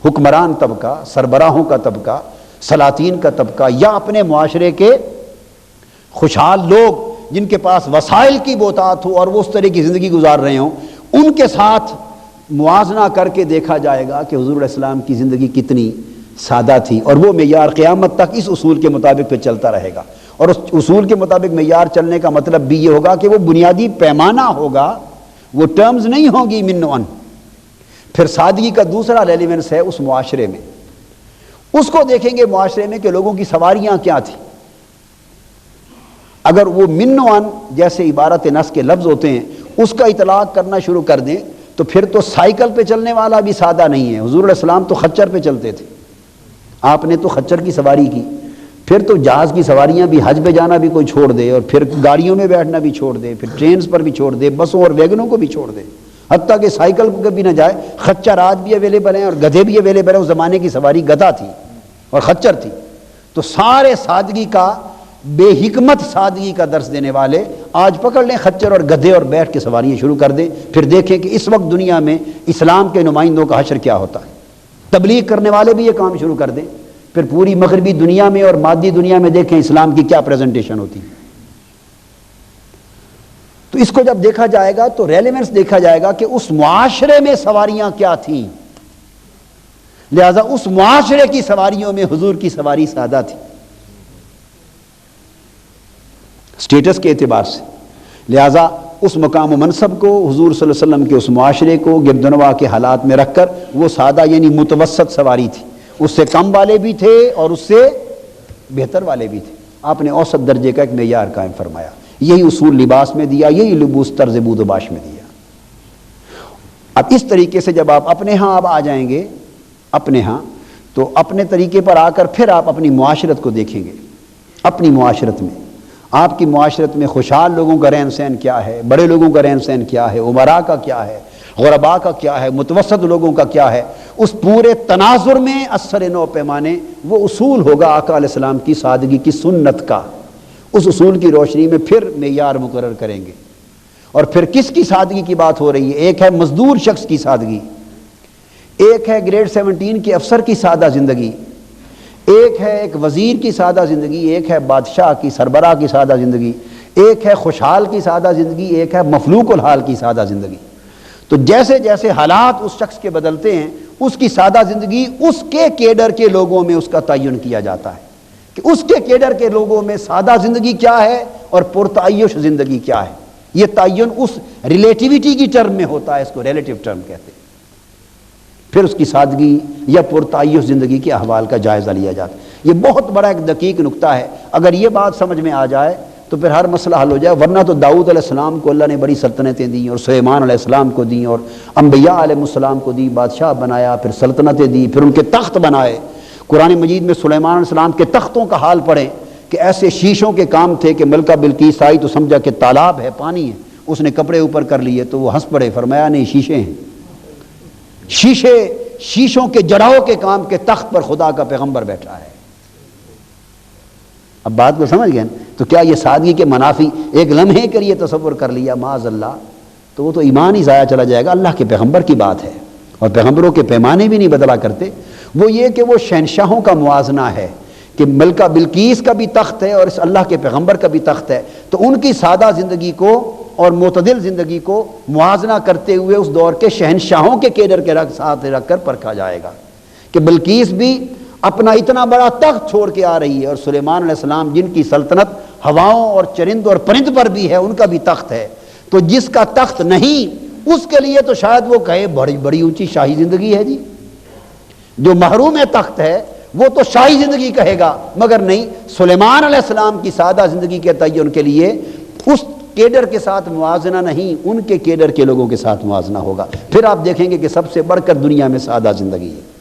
حکمران طبقہ، سربراہوں کا طبقہ، سلاطین کا طبقہ، یا اپنے معاشرے کے خوشحال لوگ جن کے پاس وسائل کی بہتات ہو اور وہ اس طرح کی زندگی گزار رہے ہوں، ان کے ساتھ موازنہ کر کے دیکھا جائے گا کہ حضور علیہ السلام کی زندگی کتنی سادہ تھی، اور وہ معیار قیامت تک اس اصول کے مطابق پہ چلتا رہے گا۔ اور اس اصول کے مطابق معیار چلنے کا مطلب بھی یہ ہوگا کہ وہ بنیادی پیمانہ ہوگا، وہ ٹرمز نہیں ہوں گی من و ان۔ پھر سادگی کا دوسرا ریلیونس ہے اس معاشرے میں، اس کو دیکھیں گے معاشرے میں کہ لوگوں کی سواریاں کیا تھیں۔ اگر وہ من و ان جیسے عبارت نص کے لفظ ہوتے ہیں اس کا اطلاق کرنا شروع کر دیں تو پھر تو سائیکل پہ چلنے والا بھی سادہ نہیں ہے۔ حضور علیہ السلام تو خچر پہ چلتے تھے، آپ نے تو خچر کی سواری کی، پھر تو جہاز کی سواریاں بھی، حج پہ جانا بھی کوئی چھوڑ دے، اور پھر گاڑیوں میں بیٹھنا بھی چھوڑ دے، پھر ٹرینز پر بھی چھوڑ دے، بسوں اور ویگنوں کو بھی چھوڑ دے، حتیٰ کہ سائیکل پہ بھی نہ جائے۔ خچر آج بھی اویلیبل ہیں اور گدھے بھی اویلیبل ہیں، اس زمانے کی سواری گدھا تھی اور خچر تھی۔ تو سارے سادگی کا، بے حکمت سادگی کا درس دینے والے آج پکڑ لیں خچر اور گدھے اور بیٹھ کے سواریاں شروع کر دیں، پھر دیکھیں کہ اس وقت دنیا میں اسلام کے نمائندوں کا حشر کیا ہوتا ہے۔ تبلیغ کرنے والے بھی یہ کام شروع کر دیں، پھر پوری مغربی دنیا میں اور مادی دنیا میں دیکھیں اسلام کی کیا پریزنٹیشن ہوتی ہے۔ تو اس کو جب دیکھا جائے گا تو ریلیونس دیکھا جائے گا کہ اس معاشرے میں سواریاں کیا تھیں، لہذا اس معاشرے کی سواریوں میں حضور کی سواری سادہ تھی سٹیٹس کے اعتبار سے، لہذا اس مقام و منصب کو حضور صلی اللہ علیہ وسلم کے اس معاشرے کو گردنوا کے حالات میں رکھ کر وہ سادہ یعنی متوسط سواری تھی، اس سے کم والے بھی تھے اور اس سے بہتر والے بھی تھے، آپ نے اوسط درجے کا ایک معیار قائم فرمایا، یہی اصول لباس میں دیا، یہی لبوس طرز بود و باش میں دیا۔ اب اس طریقے سے جب آپ اپنے ہاں اب آ جائیں گے اپنے ہاں، تو اپنے طریقے پر آ کر پھر آپ اپنی معاشرت کو دیکھیں گے، اپنی معاشرت میں آپ کی معاشرت میں خوشحال لوگوں کا رہن سہن کیا ہے، بڑے لوگوں کا رہن سہن کیا ہے، امراء کا کیا ہے، غرباء کا کیا ہے، متوسط لوگوں کا کیا ہے، اس پورے تناظر میں اثر نو پیمانے وہ اصول ہوگا آقا علیہ السلام کی سادگی کی سنت کا، اس اصول کی روشنی میں پھر معیار مقرر کریں گے۔ اور پھر کس کی سادگی کی بات ہو رہی ہے؟ ایک ہے مزدور شخص کی سادگی، ایک ہے گریڈ 17 کے افسر کی سادہ زندگی، ایک ہے ایک وزیر کی سادہ زندگی، ایک ہے بادشاہ کی سربراہ کی سادہ زندگی، ایک ہے خوشحال کی سادہ زندگی، ایک ہے مفلوق الحال کی سادہ زندگی۔ تو جیسے جیسے حالات اس شخص کے بدلتے ہیں، اس کی سادہ زندگی اس کے کیڈر کے لوگوں میں اس کا تعین کیا جاتا ہے کہ اس کے کیڈر کے لوگوں میں سادہ زندگی کیا ہے اور پرتعیش زندگی کیا ہے۔ یہ تعین اس ریلیٹیوٹی کی ٹرم میں ہوتا ہے، اس کو ریلیٹیو ٹرم کہتے ہیں۔ پھر اس کی سادگی یا پرتعیش زندگی کے احوال کا جائزہ لیا جاتا ہے۔ یہ بہت بڑا ایک دقیق نکتہ ہے، اگر یہ بات سمجھ میں آ جائے تو پھر ہر مسئلہ حل ہو جائے، ورنہ تو داؤد علیہ السلام کو اللہ نے بڑی سلطنتیں دیں اور سلیمان علیہ السلام کو دیں اور انبیاء علیہ السلام کو دی، بادشاہ بنایا، پھر سلطنتیں دی، پھر ان کے تخت بنائے۔ قرآن مجید میں سلیمان علیہ السلام کے تختوں کا حال پڑھیں کہ ایسے شیشوں کے کام تھے کہ ملکہ بلقیس آئی تو سمجھا کہ تالاب ہے، پانی ہے، اس نے کپڑے اوپر کر لیے تو وہ ہنس پڑے، فرمایا نہیں شیشے ہیں، شیشوں کے جڑاؤ کے کام کے تخت پر خدا کا پیغمبر بیٹھا ہے۔ اب بات کو سمجھ گئے؟ تو کیا یہ سادگی کے منافی ایک لمحے کے لیے تصور کر لیا معاذ اللہ تو وہ تو ایمان ہی ضائع چلا جائے گا۔ اللہ کے پیغمبر کی بات ہے اور پیغمبروں کے پیمانے بھی نہیں بدلا کرتے، وہ یہ کہ وہ شہنشاہوں کا موازنہ ہے کہ ملکہ بلقیس کا بھی تخت ہے اور اس اللہ کے پیغمبر کا بھی تخت ہے، تو ان کی سادہ زندگی کو اور معتدل زندگی کو موازنہ کرتے ہوئے اس دور کے شہنشاہوں کے کیڈر کے ساتھ رکھ کر پرکھا جائے گا کہ بلقیس بھی اپنا اتنا بڑا تخت چھوڑ کے آ رہی ہے اور سلیمان علیہ السلام جن کی سلطنت ہواؤں اور چرند اور پرند پر بھی ہے، ان کا بھی تخت ہے، تو جس کا تخت نہیں اس کے لیے تو شاید وہ کہے بڑی بڑی اونچی شاہی زندگی ہے جی، جو محروم تخت ہے وہ تو شاہی زندگی کہے گا، مگر نہیں، سلیمان علیہ السلام کی سادہ زندگی کے تعین کے لیے اس کیڈر کے ساتھ موازنہ نہیں، ان کے کیڈر کے لوگوں کے ساتھ موازنہ ہوگا۔ پھر آپ دیکھیں گے کہ سب سے بڑھ کر دنیا میں سادہ زندگی ہے۔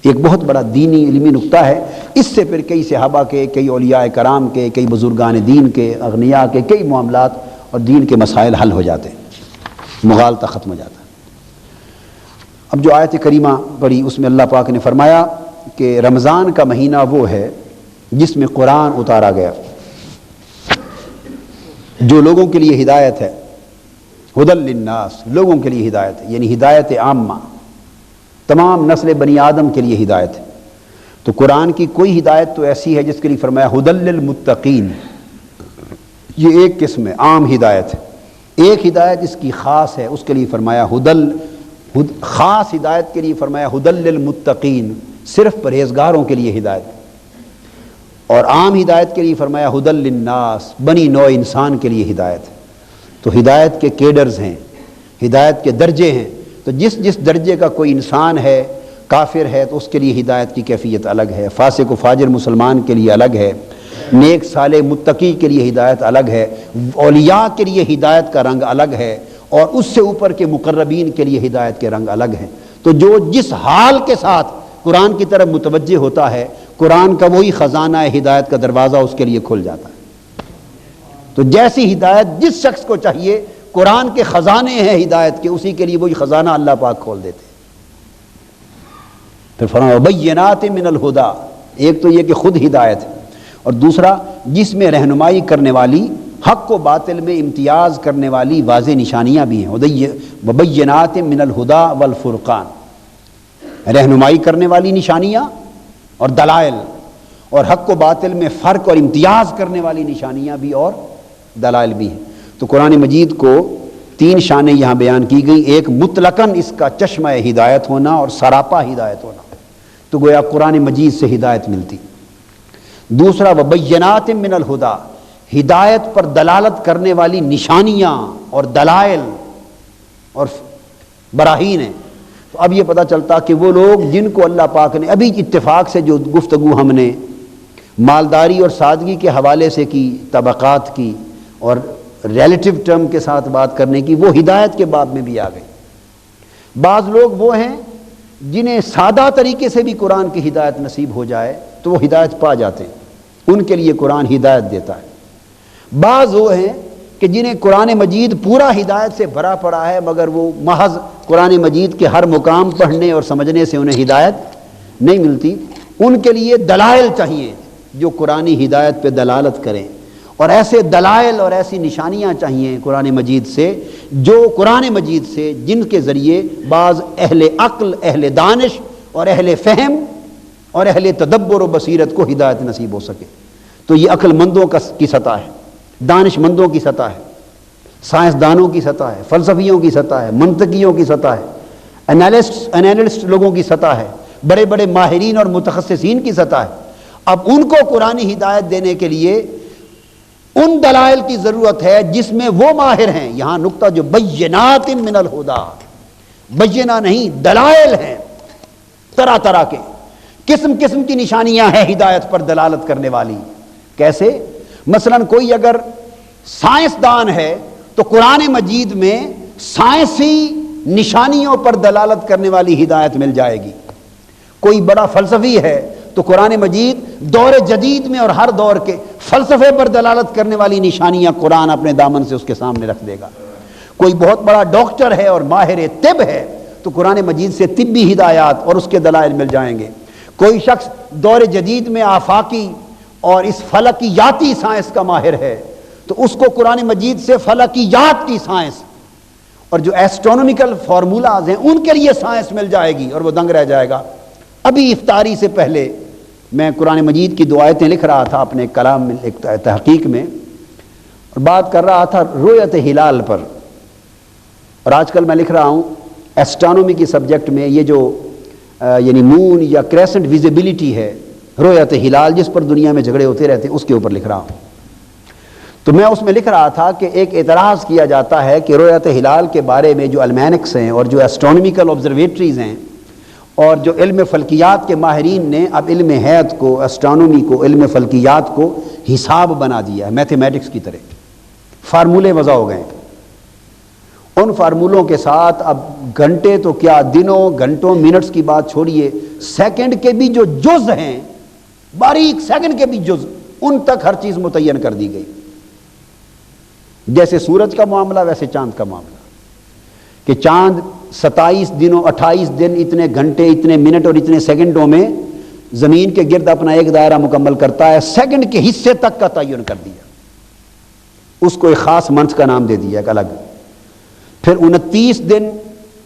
ایک بہت بڑا دینی علمی نقطہ ہے، اس سے پھر کئی صحابہ کے، کئی اولیاء کرام کے، کئی بزرگان دین کے، اغنیاء کے کئی معاملات اور دین کے مسائل حل ہو جاتے ہیں، مغالطہ ختم ہو جاتا ہے۔ اب جو آیت کریمہ پڑھی اس میں اللہ پاک نے فرمایا کہ رمضان کا مہینہ وہ ہے جس میں قرآن اتارا گیا، جو لوگوں کے لیے ہدایت ہے، ہدی للناس، لوگوں کے لیے ہدایت ہے، یعنی ہدایت عامہ، تمام نسل بنی آدم کے لیے ہدایت ہے۔ تو قرآن کی کوئی ہدایت تو ایسی ہے جس کے لیے فرمایا ہدی للمتقین، یہ ایک قسم ہے، عام ہدایت ہے۔ ایک ہدایت اس کی خاص ہے، اس کے لیے فرمایا خاص ہدایت کے لیے فرمایا ہدی للمتقین، صرف پرہیزگاروں کے لیے ہدایت، اور عام ہدایت کے لیے فرمایا ہدی للناس، بنی نوع انسان کے لیے ہدایت ہے۔ تو ہدایت کے کیڈرز ہیں، ہدایت کے درجے ہیں، تو جس جس درجے کا کوئی انسان ہے، کافر ہے تو اس کے لیے ہدایت کی کیفیت الگ ہے، فاسق و فاجر مسلمان کے لیے الگ ہے، نیک صالح متقی کے لیے ہدایت الگ ہے، اولیاء کے لیے ہدایت کا رنگ الگ ہے، اور اس سے اوپر کے مقربین کے لیے ہدایت کے رنگ الگ ہیں۔ تو جو جس حال کے ساتھ قرآن کی طرف متوجہ ہوتا ہے، قرآن کا وہی خزانہ ہدایت کا دروازہ اس کے لیے کھل جاتا ہے۔ تو جیسی ہدایت جس شخص کو چاہیے، قرآن کے خزانے ہیں ہدایت کے، اسی کے لیے وہی خزانہ اللہ پاک کھول دیتے۔ پھر فرمایا بینات من الہدی، ایک تو یہ کہ خود ہدایت ہے، اور دوسرا جس میں رہنمائی کرنے والی، حق و باطل میں امتیاز کرنے والی واضح نشانیاں بھی ہیں۔ وبینات من الہدی والفرقان، رہنمائی کرنے والی نشانیاں اور دلائل، اور حق و باطل میں فرق اور امتیاز کرنے والی نشانیاں بھی اور دلائل بھی ہیں۔ تو قرآن مجید کو 3 شانیں یہاں بیان کی گئی. ایک مطلقاً اس کا چشمہ ہدایت ہونا اور سراپا ہدایت ہونا، تو گویا قرآن مجید سے ہدایت ملتی. دوسرا وبینات من الہدا، ہدایت پر دلالت کرنے والی نشانیاں اور دلائل اور براہین ہیں. تو اب یہ پتہ چلتا کہ وہ لوگ جن کو اللہ پاک نے ابھی اتفاق سے جو گفتگو ہم نے مالداری اور سادگی کے حوالے سے کی، طبقات کی اور ریلیٹو ٹرم کے ساتھ بات کرنے کی، وہ ہدایت کے باب میں بھی آ گئی. بعض لوگ وہ ہیں جنہیں سادہ طریقے سے بھی قرآن کی ہدایت نصیب ہو جائے تو وہ ہدایت پا جاتے ہیں، ان کے لیے قرآن ہدایت دیتا ہے. بعض وہ ہیں کہ جنہیں قرآن مجید پورا ہدایت سے بھرا پڑا ہے مگر وہ محض قرآن مجید کے ہر مقام پڑھنے اور سمجھنے سے انہیں ہدایت نہیں ملتی. ان کے لیے دلائل چاہیے جو قرآنی ہدایت پہ دلالت کریں، اور ایسے دلائل اور ایسی نشانیاں چاہیے قرآن مجید سے جو قرآن مجید سے جن کے ذریعے بعض اہل عقل، اہل دانش اور اہل فہم اور اہل تدبر و بصیرت کو ہدایت نصیب ہو سکے. تو یہ عقل مندوں کی سطح ہے، دانش مندوں کی سطح ہے، سائنسدانوں کی سطح ہے، فلسفیوں کی سطح ہے، منطقیوں کی سطح ہے، انالسٹ لوگوں کی سطح ہے، بڑے بڑے ماہرین اور متخصصین کی سطح ہے. اب ان کو قرآنی ہدایت دینے کے لیے ان دلائل کی ضرورت ہے جس میں وہ ماہر ہیں. یہاں نقطہ جو بینات من الہدا، بینہ نہیں، دلائل ہیں طرح طرح کے، قسم قسم کی نشانیاں ہیں ہدایت پر دلالت کرنے والی. کیسے؟ مثلا کوئی اگر سائنسدان ہے تو قرآن مجید میں سائنسی نشانیوں پر دلالت کرنے والی ہدایت مل جائے گی. کوئی بڑا فلسفی ہے تو قرآن مجید دور جدید میں اور ہر دور کے فلسفے پر دلالت کرنے والی نشانیاں قرآن اپنے دامن سے اس کے سامنے رکھ دے گا. کوئی بہت بڑا ڈاکٹر ہے اور ماہر طب ہے تو قرآن مجید سے طبی ہدایات اور اس کے دلائل مل جائیں گے. کوئی شخص دور جدید میں آفاقی اور اس فلکیاتی سائنس کا ماہر ہے تو اس کو قرآن مجید سے فلکیات کی سائنس اور جو ایسٹرونومیکل فارمولاز ہیں ان کے لیے سائنس مل جائے گی اور وہ دنگ رہ جائے گا. ابھی افطاری سے پہلے میں قرآن مجید کی 2 آیتیں لکھ رہا تھا اپنے کلام میں، ایک تحقیق میں، اور بات کر رہا تھا رؤیت ہلال پر. اور آج کل میں لکھ رہا ہوں ایسٹرونومی کی سبجیکٹ میں یہ جو یعنی مون یا کریسنٹ ویزیبلٹی ہے، رؤیت ہلال جس پر دنیا میں جھگڑے ہوتے رہتے ہیں، اس کے اوپر لکھ رہا ہوں. تو میں اس میں لکھ رہا تھا کہ ایک اعتراض کیا جاتا ہے کہ رؤیت ہلال کے بارے میں جو المینکس ہیں اور جو ایسٹرونومیکل آبزرویٹریز ہیں اور جو علم فلکیات کے ماہرین نے اب علم حیات کو، اسٹرانومی کو، علم فلکیات کو حساب بنا دیا ہے، میتھمیٹکس کی طرح فارمولے وضع ہو گئے. ان فارمولوں کے ساتھ اب گھنٹے تو کیا، دنوں، گھنٹوں، منٹس کی بات چھوڑیے، سیکنڈ کے بھی جو جز ہیں، باریک سیکنڈ کے بھی جز، ان تک ہر چیز متعین کر دی گئی. جیسے سورج کا معاملہ ویسے چاند کا معاملہ، کہ چاند 27 دنوں، 28 دن، اتنے گھنٹے، اتنے منٹ اور اتنے سیکنڈوں میں زمین کے گرد اپنا ایک دائرہ مکمل کرتا ہے. سیکنڈ کے حصے تک کا تعین کر دیا، اس کو ایک خاص منتھ کا نام دے دیا ایک الگ. پھر 29 دن،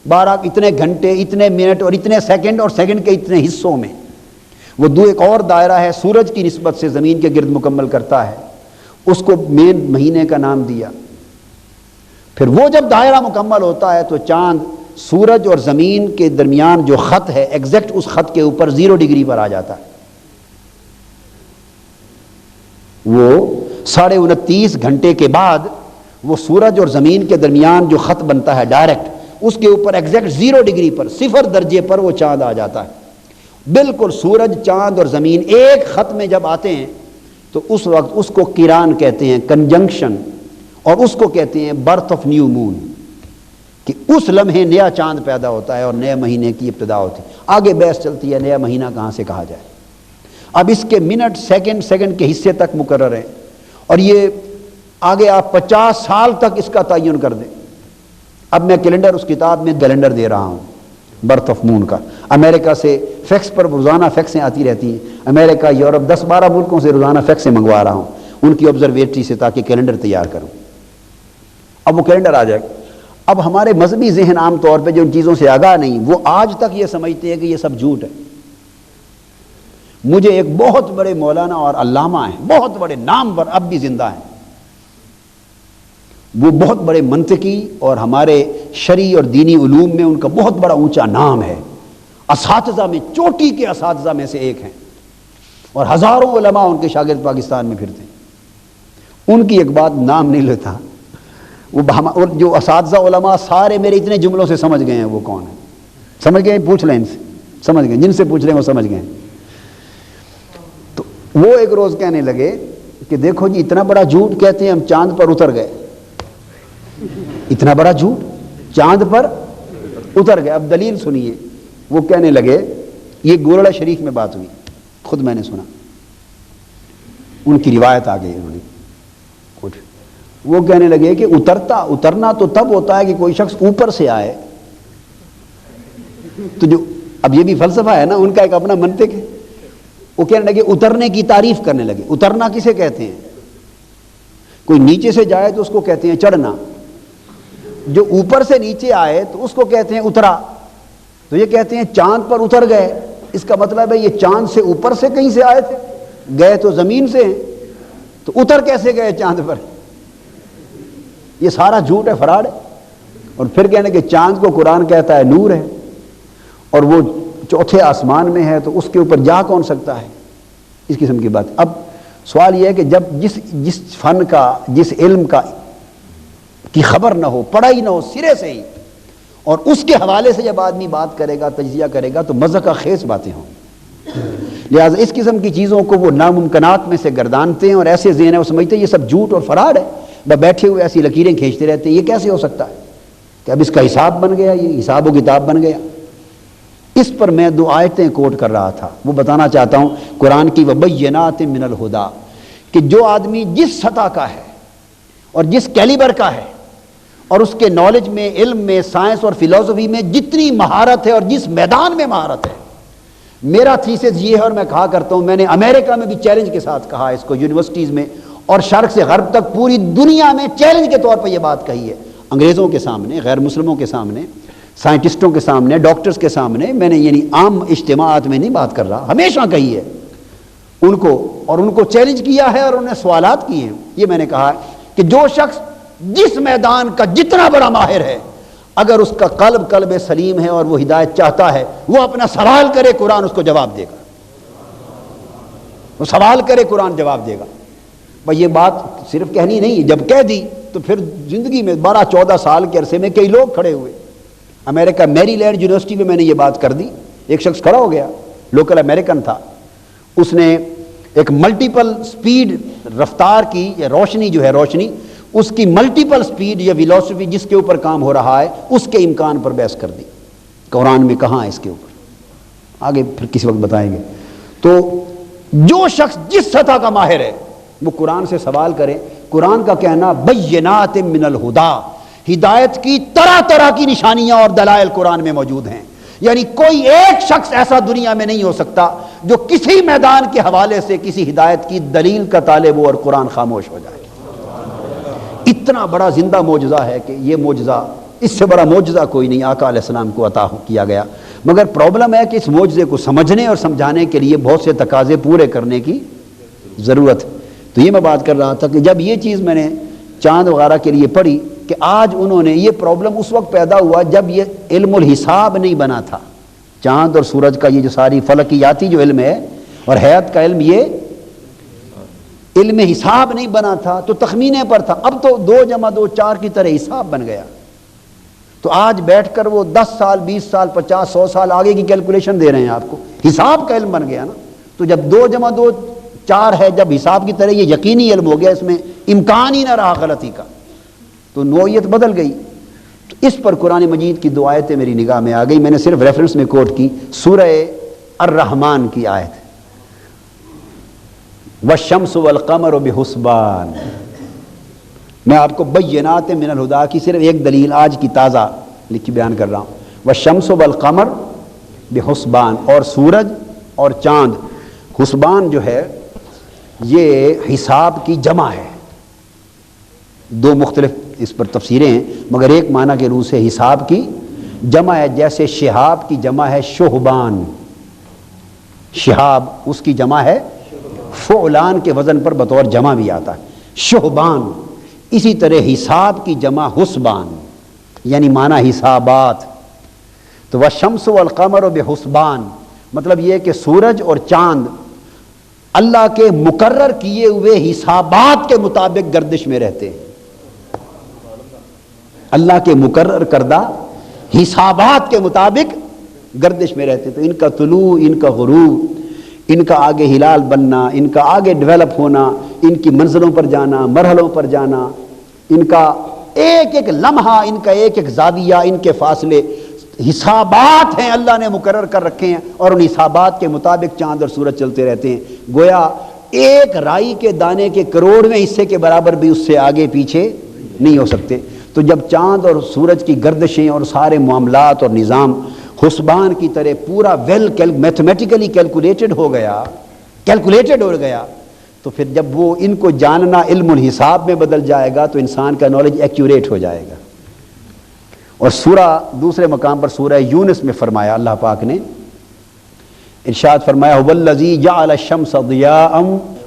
12 اتنے گھنٹے، اتنے منٹ اور اتنے سیکنڈ اور سیکنڈ کے اتنے حصوں میں وہ ایک اور دائرہ ہے سورج کی نسبت سے زمین کے گرد مکمل کرتا ہے، اس کو مین مہینے کا نام دیا. پھر وہ جب دائرہ مکمل ہوتا ہے تو چاند سورج اور زمین کے درمیان جو خط ہے ایگزیکٹ اس خط کے اوپر 0 ڈگری پر آ جاتا ہے. وہ 29.5 گھنٹے کے بعد وہ سورج اور زمین کے درمیان جو خط بنتا ہے ڈائریکٹ، اس کے اوپر ایگزیکٹ 0 ڈگری پر، 0 درجے پر وہ چاند آ جاتا ہے. بالکل سورج، چاند اور زمین ایک خط میں جب آتے ہیں تو اس وقت اس کو قران کہتے ہیں، کنجنکشن، اور اس کو کہتے ہیں برتھ آف نیو مون، کہ اس لمحے نیا چاند پیدا ہوتا ہے اور نئے مہینے کی ابتدا ہوتی ہے. آگے بحث چلتی ہے نیا مہینہ کہاں سے کہا جائے. اب اس کے منٹ، سیکنڈ کے حصے تک مقرر ہیں، اور یہ آگے آپ 50 سال تک اس کا تعین کر دیں. اب میں کیلنڈر، اس کتاب میں کیلنڈر دے رہا ہوں برتھ آف مون کا. امریکہ سے فیکس پر روزانہ فیکسیں آتی رہتی ہیں، امریکہ، یورپ، 10-12 ملکوں سے روزانہ فیکسیں منگوا رہا ہوں ان کی آبزرویٹری سے، تاکہ کیلنڈر تیار کروں. اب وہ کیلنڈر آ جائے. اب ہمارے مذہبی ذہن عام طور پہ جو ان چیزوں سے آگاہ نہیں، وہ آج تک یہ سمجھتے ہیں کہ یہ سب جھوٹ ہے. مجھے ایک بہت بڑے مولانا اور علامہ ہیں، بہت بڑے نام پر، اب بھی زندہ ہیں، وہ بہت بڑے منطقی اور ہمارے شرعی اور دینی علوم میں ان کا بہت بڑا اونچا نام ہے، اساتذہ میں چوٹی کے اساتذہ میں سے ایک ہیں، اور ہزاروں علماء ان کے شاگرد پاکستان میں پھرتے ہیں۔ ان کی ایک بات نام نہیں لیتا، وہ اور جو اساتذہ علماء سارے میرے اتنے جملوں سے سمجھ گئے ہیں وہ کون ہیں، سمجھ گئے، پوچھ لیں ان سے، سمجھ گئے، جن سے پوچھ لیں وہ سمجھ گئے۔ تو وہ ایک روز کہنے لگے کہ دیکھو جی اتنا بڑا جھوٹ کہتے ہیں ہم چاند پر اتر گئے، اتنا بڑا جھوٹ چاند پر اتر گئے۔ اب دلیل سنیے، وہ کہنے لگے، یہ گورڑا شریف میں بات ہوئی، خود میں نے سنا، ان کی روایت آ گئی، انہوں نے کچھ، وہ کہنے لگے کہ اترنا تو تب ہوتا ہے کہ کوئی شخص اوپر سے آئے، تو جو اب یہ بھی فلسفہ ہے نا ان کا، ایک اپنا منطق ہے۔ وہ کہنے لگے، اترنے کی تعریف کرنے لگے، اترنا کسے کہتے ہیں؟ کوئی نیچے سے جائے تو اس کو کہتے ہیں چڑھنا، جو اوپر سے نیچے آئے تو اس کو کہتے ہیں اترا۔ تو یہ کہتے ہیں چاند پر اتر گئے، اس کا مطلب ہے یہ چاند سے اوپر سے کہیں سے آئے تھے، گئے تو زمین سے ہیں، تو اتر کیسے گئے چاند پر؟ یہ سارا جھوٹ ہے، فراڈ ہے۔ اور پھر کہنے کہ چاند کو قرآن کہتا ہے نور ہے، اور وہ چوتھے آسمان میں ہے، تو اس کے اوپر جا کون سکتا ہے؟ اس قسم کی بات۔ اب سوال یہ ہے کہ جب جس فن کا، جس علم کا کی خبر نہ ہو، پڑھا ہی نہ ہو سرے سے ہی، اور اس کے حوالے سے جب آدمی بات کرے گا، تجزیہ کرے گا، تو مذہق خیز باتیں ہوں۔ لہٰذا اس قسم کی چیزوں کو وہ ناممکنات میں سے گردانتے ہیں، اور ایسے ذہن ہے وہ سمجھتے ہیں یہ سب جھوٹ اور فراڈ ہے، بیٹھے ہوئے ایسی لکیریں کھینچتے رہتے ہیں۔ یہ کیسے ہو سکتا ہے کہ اب اس کا حساب بن گیا، یہ حساب و کتاب بن گیا؟ اس پر میں 2 آیتیں کوٹ کر رہا تھا، وہ بتانا چاہتا ہوں قرآن کی، وَبَيِّنَاتٍ مِّنَ الْهُدَىٰ، کہ جو آدمی جس سطح کا ہے اور جس کیلیبر کا ہے، اور اس کے نالج میں، علم میں، سائنس اور فلسفی میں جتنی مہارت ہے اور جس میدان میں مہارت ہے، میرا تھیسس یہ ہے، اور میں کہا کرتا ہوں، میں نے امریکہ میں بھی چیلنج کے ساتھ کہا اس کو، یونیورسٹیز میں اور شرق سے غرب تک پوری دنیا میں چیلنج کے طور پر یہ بات کہی ہے، انگریزوں کے سامنے، غیر مسلموں کے سامنے، سائنٹسٹوں کے سامنے، ڈاکٹرز کے سامنے، میں نے یعنی عام اجتماعات میں نہیں بات کر رہا، ہمیشہ کہی ہے ان کو، اور ان کو چیلنج کیا ہے اور انہیں سوالات کیے ہیں۔ یہ میں نے کہا ہے کہ جو شخص جس میدان کا جتنا بڑا ماہر ہے، اگر اس کا قلب سلیم ہے اور وہ ہدایت چاہتا ہے، وہ اپنا سوال کرے، قرآن اس کو جواب دے گا، وہ سوال کرے، قرآن جواب دے گا۔ بھئی یہ بات صرف کہنی نہیں، جب کہہ دی تو پھر زندگی میں 12-14 سال کے عرصے میں کئی لوگ کھڑے ہوئے، امریکہ میری لینڈ یونیورسٹی میں نے یہ بات کر دی، ایک شخص کھڑا ہو گیا، لوکل امریکن تھا، اس نے ایک ملٹیپل سپیڈ رفتار کی، یا روشنی جو ہے، روشنی اس کی ملٹیپل سپیڈ یا ویلوسفی جس کے اوپر کام ہو رہا ہے، اس کے امکان پر بحث کر دی، قرآن میں کہاں ہے اس کے اوپر، آگے پھر کسی وقت بتائیں گے۔ تو جو شخص جس سطح کا ماہر ہے وہ قرآن سے سوال کرے۔ قرآن کا کہنا بینات من الہدا، ہدایت کی طرح طرح کی نشانیاں اور دلائل قرآن میں موجود ہیں، یعنی کوئی ایک شخص ایسا دنیا میں نہیں ہو سکتا جو کسی میدان کے حوالے سے کسی ہدایت کی دلیل کا طالب ہو اور قرآن خاموش ہو جائے۔ اتنا بڑا زندہ معجزہ ہے کہ یہ معجزہ، اس سے بڑا معجزہ کوئی نہیں آقا علیہ السلام کو عطا کیا گیا، مگر پرابلم ہے کہ اس معجزے کو سمجھنے اور سمجھانے کے لیے بہت سے تقاضے پورے کرنے کی ضرورت ہے۔ تو یہ میں بات کر رہا تھا کہ جب یہ چیز میں نے چاند وغیرہ کے لیے پڑھی کہ آج انہوں نے، یہ پرابلم اس وقت پیدا ہوا جب یہ علم الحساب نہیں بنا تھا، چاند اور سورج کا یہ جو ساری فلکیاتی جو علم ہے اور حیات کا علم، یہ علم حساب نہیں بنا تھا، تو تخمینے پر تھا۔ اب تو 2 + 2 4 کی طرح حساب بن گیا، تو آج بیٹھ کر وہ 10 سال 20 سال 50 100 سال آگے کی کیلکولیشن دے رہے ہیں آپ کو، حساب کا علم بن گیا نا۔ تو جب 2 + 2 4 ہے، جب حساب کی طرح یہ یقینی علم ہو گیا، اس میں امکان ہی نہ رہا غلطی کا، تو نوعیت بدل گئی۔ تو اس پر قرآن مجید کی 2 آیتیں میری نگاہ میں آ گئی، میں نے صرف ریفرنس میں کوٹ کی، سورہ الرحمن کی آیت، والشمس والقمر بحسبان۔ میں آپ کو بینات من الہدا کی صرف ایک دلیل آج کی تازہ لکھی بیان کر رہا ہوں، والشمس والقمر بحسبان، اور سورج اور چاند، حسبان جو ہے یہ حساب کی جمع ہے، 2 مختلف اس پر تفسیریں ہیں، مگر ایک معنی کے روح سے حساب کی جمع ہے، جیسے شہاب کی جمع ہے شہبان، شہاب اس کی جمع ہے فعلان کے وزن پر بطور جمع بھی آتا ہے، شہبان، اسی طرح حساب کی جمع حسبان، یعنی معنی حسابات. تو والشمس والقمر بحسبان، مطلب یہ کہ سورج اور چاند اللہ کے مقرر کیے ہوئے حسابات کے مطابق گردش میں رہتے ہیں. اللہ کے مقرر کردہ حسابات کے مطابق گردش میں رہتے. تو ان کا طلوع، ان کا غروب، ان کا آگے ہلال بننا، ان کا آگے ڈیولپ ہونا، ان کی منزلوں پر جانا، مرحلوں پر جانا، ان کا ایک ایک لمحہ، ان کا ایک ایک زاویہ، ان کے فاصلے حسابات ہیں، اللہ نے مقرر کر رکھے ہیں، اور ان حسابات کے مطابق چاند اور سورج چلتے رہتے ہیں. گویا ایک رائی کے دانے کے کروڑویں حصے کے برابر بھی اس سے آگے پیچھے نہیں ہو سکتے. تو جب چاند اور سورج کی گردشیں اور سارے معاملات اور نظام حسبان کی طرح پورا میتھمیٹیکلی کیلکولیٹڈ ہو گیا، تو پھر جب وہ ان کو جاننا علم الحساب میں بدل جائے گا تو انسان کا نالج ایکیوریٹ ہو جائے گا. اور سورہ دوسرے مقام پر سورہ یونس میں فرمایا، اللہ پاک نے ارشاد فرمایا هو الذی جعل الشمس ضیاء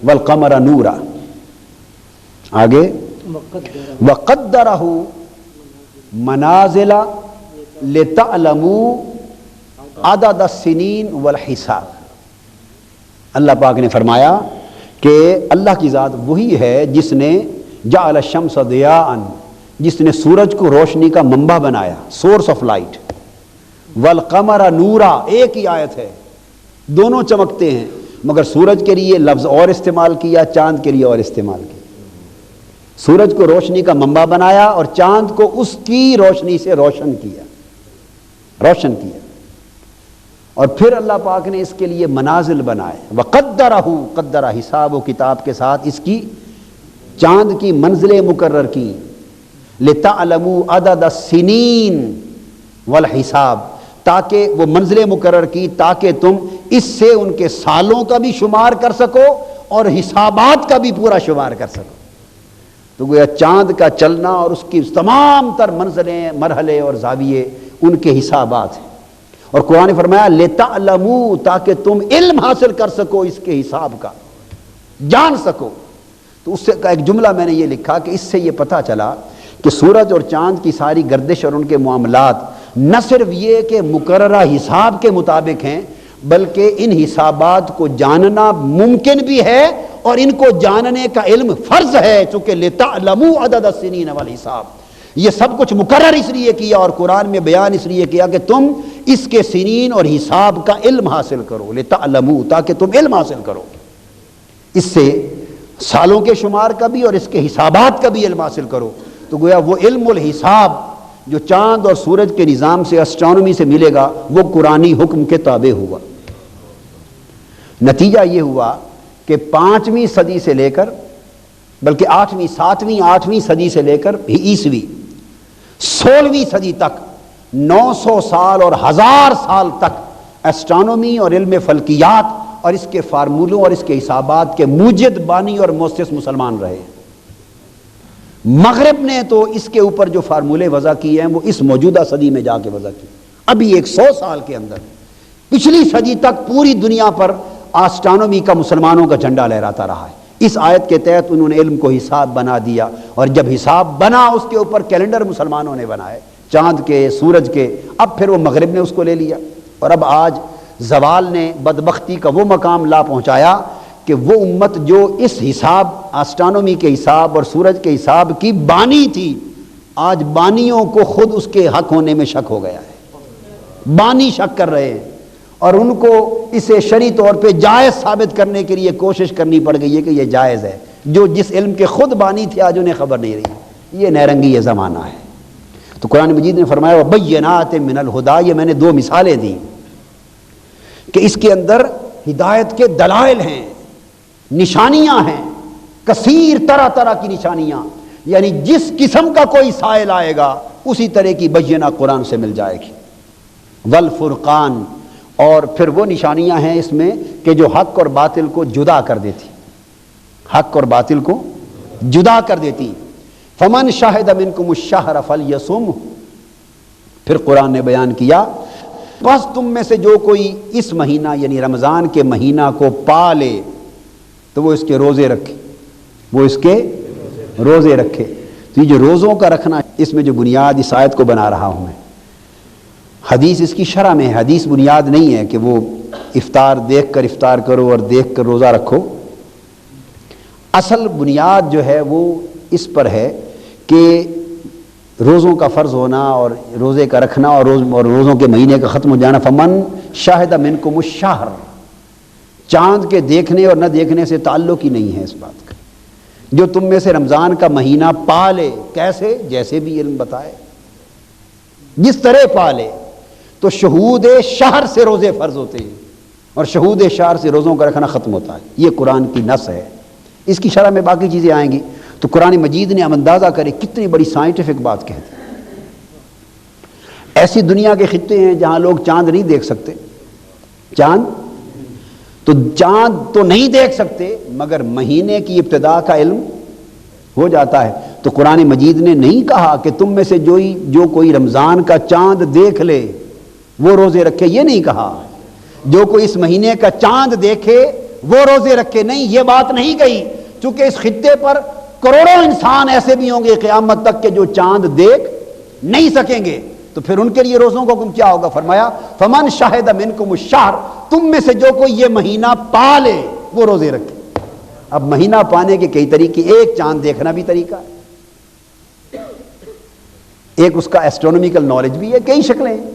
والقمر نورا. آگے وقدرہ منازل لتعلموا عدد السنین والحساب. اللہ پاک نے فرمایا کہ اللہ کی ذات وہی ہے جس نے جعل الشمس ضیاء، جس نے سورج کو روشنی کا منبع بنایا، سورس آف لائٹ، والقمر نورا، ایک ہی آیت ہے، دونوں چمکتے ہیں، مگر سورج کے لیے لفظ اور استعمال کیا، چاند کے لیے اور استعمال کیا. سورج کو روشنی کا منبع بنایا اور چاند کو اس کی روشنی سے روشن کیا. اور پھر اللہ پاک نے اس کے لیے منازل بنائے. وقدرہ، قدرہ حساب و کتاب کے ساتھ اس کی چاند کی منزلیں مقرر کی. لتعلموا عدد السنین والحساب، تاکہ وہ منزلیں مقرر کی تاکہ تم اس سے ان کے سالوں کا بھی شمار کر سکو اور حسابات کا بھی پورا شمار کر سکو. تو گویا چاند کا چلنا اور اس کی تمام تر منزلیں، مرحلے اور زاویے ان کے حسابات ہیں. اور قرآن نے فرمایا لتعلموا، تاکہ تم علم حاصل کر سکو اس کے حساب کا، جان سکو. تو اس سے کا ایک جملہ میں نے یہ لکھا کہ اس سے یہ پتہ چلا کہ سورج اور چاند کی ساری گردش اور ان کے معاملات نہ صرف یہ کہ مقررہ حساب کے مطابق ہیں، بلکہ ان حسابات کو جاننا ممکن بھی ہے اور ان کو جاننے کا علم فرض ہے، چونکہ لتعلموا عدد السنین والحساب. یہ سب کچھ مقرر اس لیے کیا اور قرآن میں بیان اس لیے کیا کہ تم اس کے سنین اور حساب کا علم حاصل کرو. لتعلموا، تاکہ تم علم حاصل کرو، اس سے سالوں کے شمار کا بھی اور اس کے حسابات کا بھی علم حاصل کرو. تو گویا وہ علم الحساب جو چاند اور سورج کے نظام سے، اسٹرانومی سے ملے گا، وہ قرآنی حکم کے تابع ہوا. نتیجہ یہ ہوا کہ 5ویں صدی سے لے کر، بلکہ 8ویں صدی سے لے کر عیسوی 16ویں صدی تک 900 سال اور 1000 سال تک اسٹرانومی اور علم فلکیات اور اس کے فارمولوں اور اس کے حسابات کے موجد، بانی اور مؤسس مسلمان رہے. مغرب نے تو اس کے اوپر جو فارمولے وضع کیے ہیں وہ اس موجودہ صدی میں جا کے وضع کی. ابھی 100 سال کے اندر پچھلی صدی تک پوری دنیا پر آسٹرانومی کا مسلمانوں کا جھنڈا لہراتا رہا ہے. اس آیت کے تحت انہوں نے علم کو حساب بنا دیا، اور جب حساب بنا اس کے اوپر کیلنڈر مسلمانوں نے بنائے، چاند کے، سورج کے. اب پھر وہ مغرب نے اس کو لے لیا، اور اب آج زوال نے بدبختی کا وہ مقام لا پہنچایا کہ وہ امت جو اس حساب، آسٹرانومی کے حساب اور سورج کے حساب کی بانی تھی، آج بانیوں کو خود اس کے حق ہونے میں شک ہو گیا ہے. بانی شک کر رہے ہیں اور ان کو اسے شرعی طور پہ جائز ثابت کرنے کے لیے کوشش کرنی پڑ گئی ہے کہ یہ جائز ہے، جو جس علم کے خود بانی تھے آج انہیں خبر نہیں رہی. یہ نیرنگی یہ زمانہ ہے. تو قرآن مجید نے فرمایا وَبَيِّنَاتٍ مِّنَ الْهُدَىٰ، یہ میں نے 2 مثالیں دی کہ اس کے اندر ہدایت کے دلائل ہیں، نشانیاں ہیں، کثیر طرح طرح کی نشانیاں. یعنی جس قسم کا کوئی سائل آئے گا اسی طرح کی بینہ قرآن سے مل جائے گی. والفرقان، اور پھر وہ نشانیاں ہیں اس میں کہ جو حق اور باطل کو جدا کر دیتی، حق اور باطل کو جدا کر دیتی. فمن شاہد منکم الشہر فلیصمہ، پھر قرآن نے بیان کیا بس تم میں سے جو کوئی اس مہینہ یعنی رمضان کے مہینہ کو پا لے تو وہ اس کے روزے رکھے، وہ اس کے روزے رکھے. تو یہ جو روزوں کا رکھنا، اس میں جو بنیاد اس آیت کو بنا رہا ہوں میں، حدیث اس کی شرح میں ہے، حدیث بنیاد نہیں ہے کہ وہ افطار دیکھ کر افطار کرو اور دیکھ کر روزہ رکھو۔ اصل بنیاد جو ہے وہ اس پر ہے کہ روزوں کا فرض ہونا اور روزے کا رکھنا اور روزوں کے مہینے کا ختم ہو جانا۔ فمن شاہد منکم الشہر، چاند کے دیکھنے اور نہ دیکھنے سے تعلق ہی نہیں ہے اس بات کا۔ جو تم میں سے رمضان کا مہینہ پا لے، کیسے؟ جیسے بھی علم بتائے، جس طرح پا لے۔ تو شہود شہر سے روزے فرض ہوتے ہیں اور شہود شہر سے روزوں کا رکھنا ختم ہوتا ہے۔ یہ قرآن کی نص ہے، اس کی شرح میں باقی چیزیں آئیں گی۔ تو قرآن مجید نے اندازہ کرے کتنی بڑی سائنٹیفک بات کہہ دی۔ ایسی دنیا کے خطے ہیں جہاں لوگ چاند نہیں دیکھ سکتے، چاند تو نہیں دیکھ سکتے، مگر مہینے کی ابتدا کا علم ہو جاتا ہے۔ تو قرآن مجید نے نہیں کہا کہ تم میں سے جو کوئی رمضان کا چاند دیکھ لے وہ روزے رکھے، یہ نہیں کہا۔ جو کوئی اس مہینے کا چاند دیکھے وہ روزے رکھے، نہیں، یہ بات نہیں کہی، چونکہ اس خطے پر کروڑوں انسان ایسے بھی ہوں گے قیامت تک کہ جو چاند دیکھ نہیں سکیں گے، تو پھر ان کے لیے روزوں کا حکم کیا ہوگا؟ فرمایا فمن شاہد منکم الشہر، تم میں سے جو کوئی یہ مہینہ پا لے وہ روزے رکھے۔ اب مہینہ پانے کے کئی طریقے، ایک چاند دیکھنا بھی طریقہ ہے، ایک اس کا ایسٹرونومیکل نالج بھی ہے، کئی شکلیں ہیں۔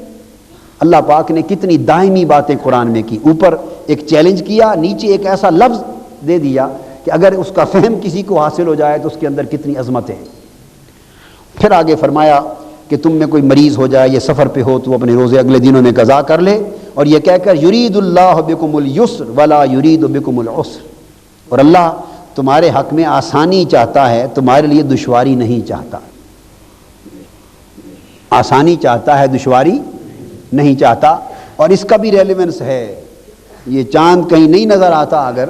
اللہ پاک نے کتنی دائمی باتیں قرآن میں کی، اوپر ایک چیلنج کیا، نیچے ایک ایسا لفظ دے دیا کہ اگر اس کا فہم کسی کو حاصل ہو جائے تو اس کے اندر کتنی عظمت ہے۔ پھر آگے فرمایا کہ تم میں کوئی مریض ہو جائے یا سفر پہ ہو تو اپنے روزے اگلے دنوں میں قضا کر لے، اور یہ کہہ کر یرید اللہ بکم الیسر ولا یرید بکم العسر، اور اللہ تمہارے حق میں آسانی چاہتا ہے، تمہارے لیے دشواری نہیں چاہتا۔ آسانی چاہتا ہے، دشواری نہیں چاہتا۔ اور اس کا بھی ریلیونس ہے، یہ چاند کہیں نہیں نظر آتا اگر،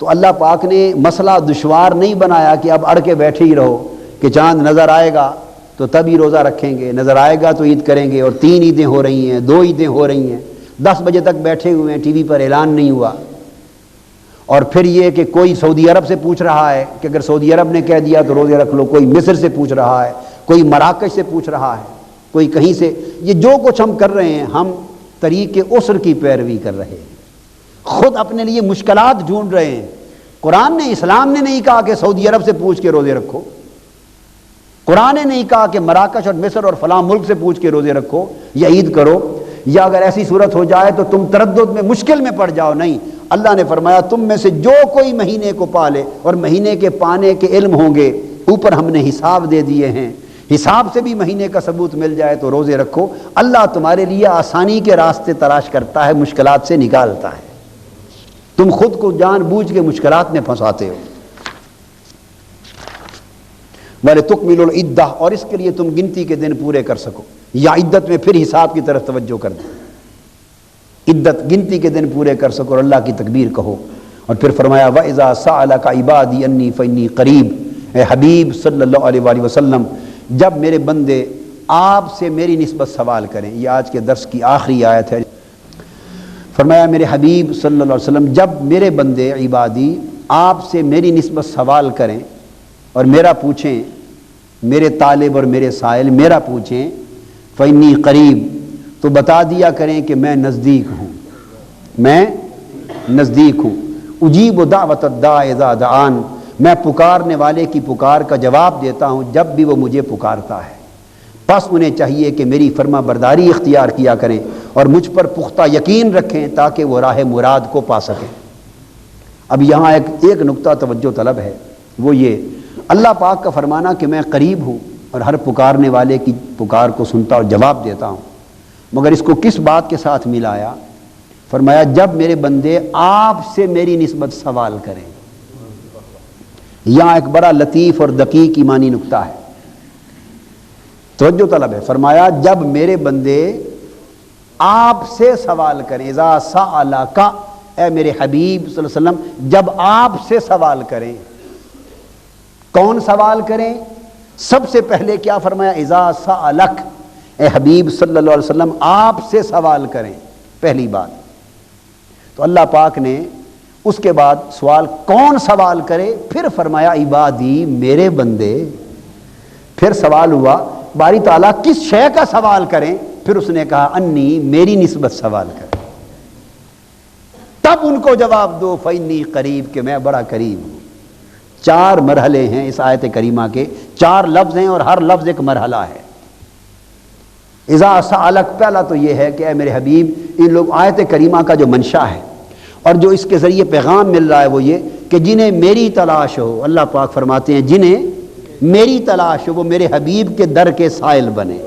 تو اللہ پاک نے مسئلہ دشوار نہیں بنایا کہ اب اڑ کے بیٹھے ہی رہو کہ چاند نظر آئے گا تو تبھی روزہ رکھیں گے، نظر آئے گا تو عید کریں گے، اور 3 عیدیں ہو رہی ہیں، 2 عیدیں ہو رہی ہیں، 10 بجے تک بیٹھے ہوئے ہیں، ٹی وی پر اعلان نہیں ہوا۔ اور پھر یہ کہ کوئی سعودی عرب سے پوچھ رہا ہے کہ اگر سعودی عرب نے کہہ دیا تو روزے رکھ لو، کوئی مصر سے پوچھ رہا ہے، کوئی مراکش سے پوچھ رہا ہے، کوئی کہیں سے۔ یہ جو کچھ ہم کر رہے ہیں، ہم طریق عسر کی پیروی کر رہے ہیں، خود اپنے لیے مشکلات ڈھونڈ رہے ہیں۔ قرآن نے، اسلام نے نہیں کہا کہ سعودی عرب سے پوچھ کے روزے رکھو، قرآن نے نہیں کہا کہ مراکش اور مصر اور فلاں ملک سے پوچھ کے روزے رکھو یا عید کرو، یا اگر ایسی صورت ہو جائے تو تم تردد میں، مشکل میں پڑ جاؤ، نہیں۔ اللہ نے فرمایا تم میں سے جو کوئی مہینے کو پالے، اور مہینے کے پانے کے علم ہوں گے، اوپر ہم نے حساب دے دیے ہیں، حساب سے بھی مہینے کا ثبوت مل جائے تو روزے رکھو۔ اللہ تمہارے لیے آسانی کے راستے تلاش کرتا ہے، مشکلات سے نکالتا ہے، تم خود کو جان بوجھ کے مشکلات میں پھنساتے ہو۔ وَلِتُكْمِلُوا الْعِدَّةَ، اور اس کے لیے تم گنتی کے دن پورے کر سکو، یا عدت میں پھر حساب کی طرف توجہ کر دیں، عدت گنتی کے دن پورے کر سکو اور اللہ کی تکبیر کہو۔ اور پھر فرمایا وَإِذَا سَأَلَكَ عِبَادِي أَنِّي فَإِنِّي قَرِيبٌ، اے حبیب صلی اللہ علیہ وآلہ وسلم، جب میرے بندے آپ سے میری نسبت سوال کریں، یہ آج کے درس کی آخری آیت ہے۔ فرمایا میرے حبیب صلی اللہ علیہ وسلم، جب میرے بندے عبادی آپ سے میری نسبت سوال کریں اور میرا پوچھیں، میرے طالب اور میرے سائل میرا پوچھیں، فإنی قریب، تو بتا دیا کریں کہ میں نزدیک ہوں، میں نزدیک ہوں۔ اجیب دعوت الداع اذا دعان، میں پکارنے والے کی پکار کا جواب دیتا ہوں جب بھی وہ مجھے پکارتا ہے۔ بس انہیں چاہیے کہ میری فرما برداری اختیار کیا کریں اور مجھ پر پختہ یقین رکھیں تاکہ وہ راہ مراد کو پا سکیں۔ اب یہاں ایک نقطہ توجہ طلب ہے، وہ یہ اللہ پاک کا فرمانا کہ میں قریب ہوں اور ہر پکارنے والے کی پکار کو سنتا اور جواب دیتا ہوں، مگر اس کو کس بات کے ساتھ ملایا؟ فرمایا جب میرے بندے آپ سے میری نسبت سوال کریں۔ یہاں ایک بڑا لطیف اور دقیق ایمانی نقطہ ہے، توجہ طلب ہے۔ فرمایا جب میرے بندے آپ سے سوال کریں، اذا سألک، اے میرے حبیب صلی اللہ علیہ وسلم جب آپ سے سوال کریں۔ کون سوال کریں؟ سب سے پہلے کیا فرمایا؟ اذا سألک، اے حبیب صلی اللہ علیہ وسلم آپ سے سوال کریں، پہلی بات۔ تو اللہ پاک نے اس کے بعد سوال کون سوال کرے، پھر فرمایا عبادی، میرے بندے، پھر سوال ہوا باری تعالیٰ کس شے کا سوال کریں؟ پھر اس نے کہا انی، میری نسبت سوال کریں۔ تب ان کو جواب دو فإنی قریب، کہ میں بڑا قریب ہوں۔ 4 مرحلے ہیں اس آیت کریمہ کے، 4 لفظ ہیں اور ہر لفظ ایک مرحلہ ہے۔ اذا سألک، پہلا تو یہ ہے کہ اے میرے حبیب، ان لوگ آیت کریمہ کا جو منشا ہے اور جو اس کے ذریعے پیغام مل رہا ہے وہ یہ کہ جنہیں میری تلاش ہو، اللہ پاک فرماتے ہیں جنہیں میری تلاش ہو وہ میرے حبیب کے در کے سائل بنے،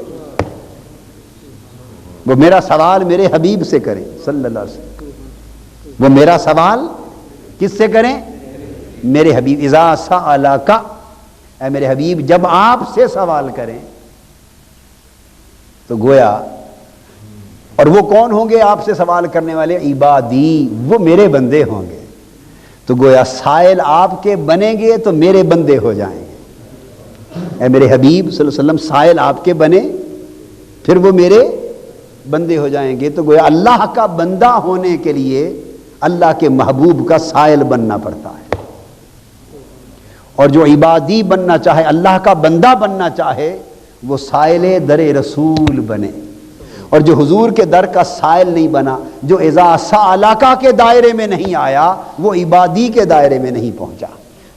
وہ میرا سوال میرے حبیب سے کریں صلی اللہ علیہ وسلم۔ وہ میرا سوال کس سے کریں؟ میرے حبیب۔ اذا سألک، اے میرے حبیب جب آپ سے سوال کریں تو گویا، اور وہ کون ہوں گے آپ سے سوال کرنے والے؟ عبادی، وہ میرے بندے ہوں گے۔ تو گویا سائل آپ کے بنیں گے تو میرے بندے ہو جائیں گے۔ اے میرے حبیب صلی اللہ علیہ وسلم سائل آپ کے بنے پھر وہ میرے بندے ہو جائیں گے۔ تو گویا اللہ کا بندہ ہونے کے لیے اللہ کے محبوب کا سائل بننا پڑتا ہے، اور جو عبادی بننا چاہے، اللہ کا بندہ بننا چاہے، وہ سائل در رسول بنے۔ اور جو حضور کے در کا سائل نہیں بنا، جو اذا سألک کے دائرے میں نہیں آیا، وہ عبادی کے دائرے میں نہیں پہنچا۔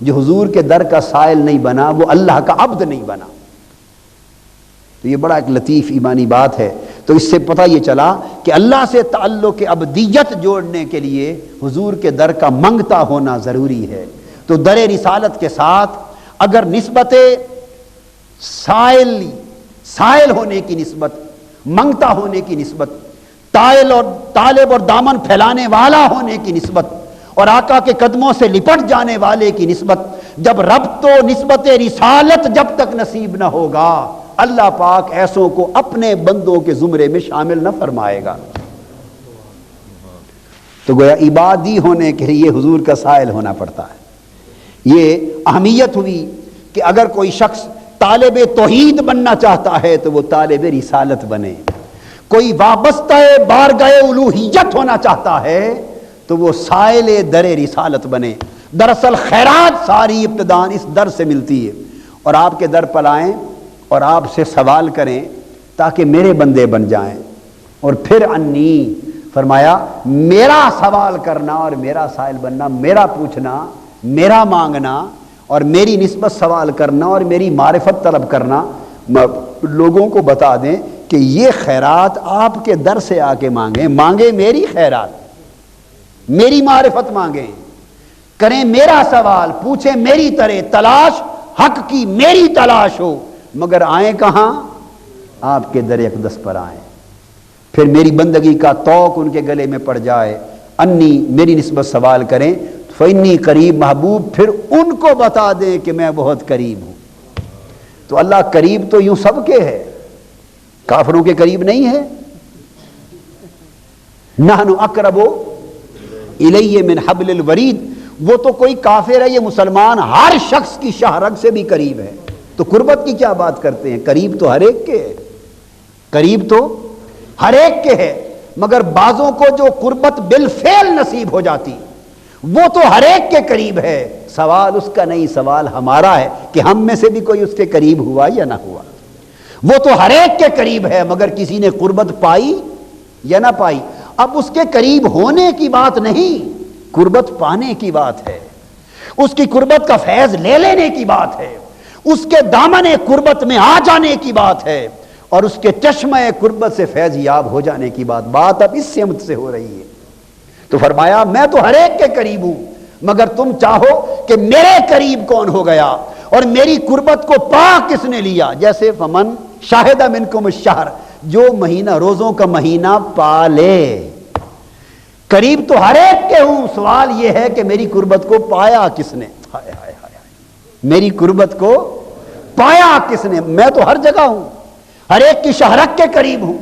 جو حضور کے در کا سائل نہیں بنا وہ اللہ کا عبد نہیں بنا۔ تو یہ بڑا ایک لطیف ایمانی بات ہے۔ تو اس سے پتہ یہ چلا کہ اللہ سے تعلق عبدیت جوڑنے کے لیے حضور کے در کا منگتا ہونا ضروری ہے۔ تو در رسالت کے ساتھ اگر نسبت سائل ہونے کی نسبت، منگتا ہونے کی نسبت، طالب اور دامن پھیلانے والا ہونے کی نسبت، اور آقا کے قدموں سے لپٹ جانے والے کی نسبت، جب ربط و نسبت رسالت جب تک نصیب نہ ہوگا، اللہ پاک ایسوں کو اپنے بندوں کے زمرے میں شامل نہ فرمائے گا۔ تو گویا عبادی ہونے کے لیے حضور کا سائل ہونا پڑتا ہے۔ یہ اہمیت ہوئی کہ اگر کوئی شخص طالب توحید بننا چاہتا ہے تو وہ طالب رسالت بنے، کوئی وابستہ بارگاہ الوہیت ہونا چاہتا ہے تو وہ سائل در رسالت بنے۔ دراصل خیرات ساری ابتداء اس در سے ملتی ہے، اور آپ کے در پر آئیں اور آپ سے سوال کریں تاکہ میرے بندے بن جائیں۔ اور پھر انی فرمایا میرا سوال کرنا اور میرا سائل بننا، میرا پوچھنا، میرا مانگنا اور میری نسبت سوال کرنا اور میری معرفت طلب کرنا، لوگوں کو بتا دیں کہ یہ خیرات آپ کے در سے آ کے مانگیں میری خیرات، میری معرفت مانگیں، کریں میرا سوال، پوچھیں میری طرح، تلاش حق کی میری تلاش ہو، مگر آئیں کہاں؟ آپ کے در اقدس پر آئیں۔ پھر میری بندگی کا توق ان کے گلے میں پڑ جائے، انی میری نسبت سوال کریں، فإنی قریب، محبوب پھر ان کو بتا دیں کہ میں بہت قریب ہوں۔ تو اللہ قریب تو یوں سب کے ہے، کافروں کے قریب نہیں ہے۔ نحن اقرب الیہ من حبل الورید، وہ تو کوئی کافر ہے، یہ مسلمان ہر شخص کی شاہ رگ سے بھی قریب ہے، تو قربت کی کیا بات کرتے ہیں؟ قریب تو ہر ایک کے ہے، قریب تو ہر ایک کے ہے، مگر بعضوں کو جو قربت بالفعل نصیب ہو جاتی وہ تو ہر ایک کے قریب ہے۔ سوال اس کا نہیں، سوال ہمارا ہے کہ ہم میں سے بھی کوئی اس کے قریب ہوا یا نہ ہوا۔ وہ تو ہر ایک کے قریب ہے، مگر کسی نے قربت پائی یا نہ پائی۔ اب اس کے قریب ہونے کی بات نہیں، قربت پانے کی بات ہے، اس کی قربت کا فیض لے لینے کی بات ہے، اس کے دامن قربت میں آ جانے کی بات ہے، اور اس کے چشمہ قربت سے فیض یاب ہو جانے کی بات اب اس سمت سے ہو رہی ہے۔ تو فرمایا میں تو ہر ایک کے قریب ہوں، مگر تم چاہو کہ میرے قریب کون ہو گیا اور میری قربت کو پا کس نے لیا؟ جیسے فمن شاہد منکم الشہر، جو مہینہ روزوں کا مہینہ پا لے۔ قریب تو ہر ایک کے ہوں، سوال یہ ہے کہ میری قربت کو پایا کس نے؟ ہائے ہائے ہائے، میری قربت کو پایا کس نے؟ میں تو ہر جگہ ہوں، ہر ایک کی شہرت کے قریب ہوں،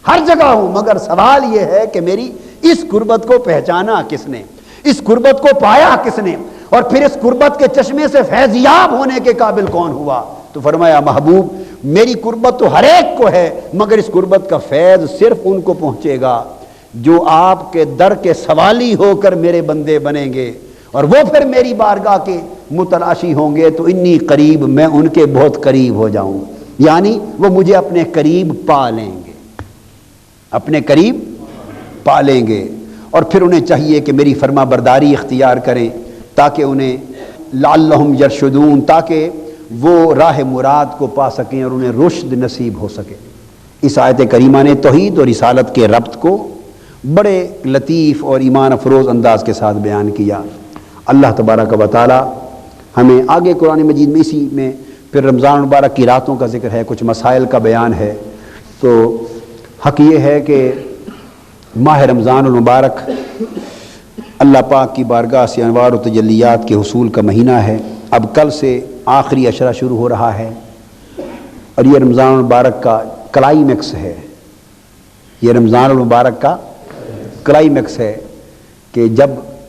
ہر جگہ ہوں، مگر سوال یہ ہے کہ میری اس قربت کو پہچانا کس نے، اس قربت کو پایا کس نے، اور پھر اس قربت کے چشمے سے فیضیاب ہونے کے قابل کون ہوا؟ تو فرمایا محبوب میری قربت تو ہر ایک کو ہے، مگر اس قربت کا فیض صرف ان کو پہنچے گا جو آپ کے در کے سوالی ہو کر میرے بندے بنیں گے، اور وہ پھر میری بارگاہ کے متلاشی ہوں گے تو انی قریب میں ان کے بہت قریب ہو جاؤں، یعنی وہ مجھے اپنے قریب پا لیں گے، اپنے قریب پا لیں گے۔ اور پھر انہیں چاہیے کہ میری فرما برداری اختیار کریں تاکہ انہیں لعلہم یرشدون، تاکہ وہ راہ مراد کو پا سکیں اور انہیں رشد نصیب ہو سکے۔ اس آیت کریمہ نے توحید اور رسالت کے ربط کو بڑے لطیف اور ایمان افروز انداز کے ساتھ بیان کیا۔ اللہ تبارک و تعالی ہمیں آگے قرآن مجید میں اسی میں پھر رمضان المبارک کی راتوں کا ذکر ہے، کچھ مسائل کا بیان ہے۔ تو حق یہ ہے کہ ماہ رمضان المبارک اللہ پاک کی بارگاہ سے انوار و تجلیات کے حصول کا مہینہ ہے۔ اب کل سے آخری عشرہ شروع ہو رہا ہے اور یہ رمضان المبارک کا کلائمیکس ہے، یہ رمضان المبارک کا کلائمیکس ہے کہ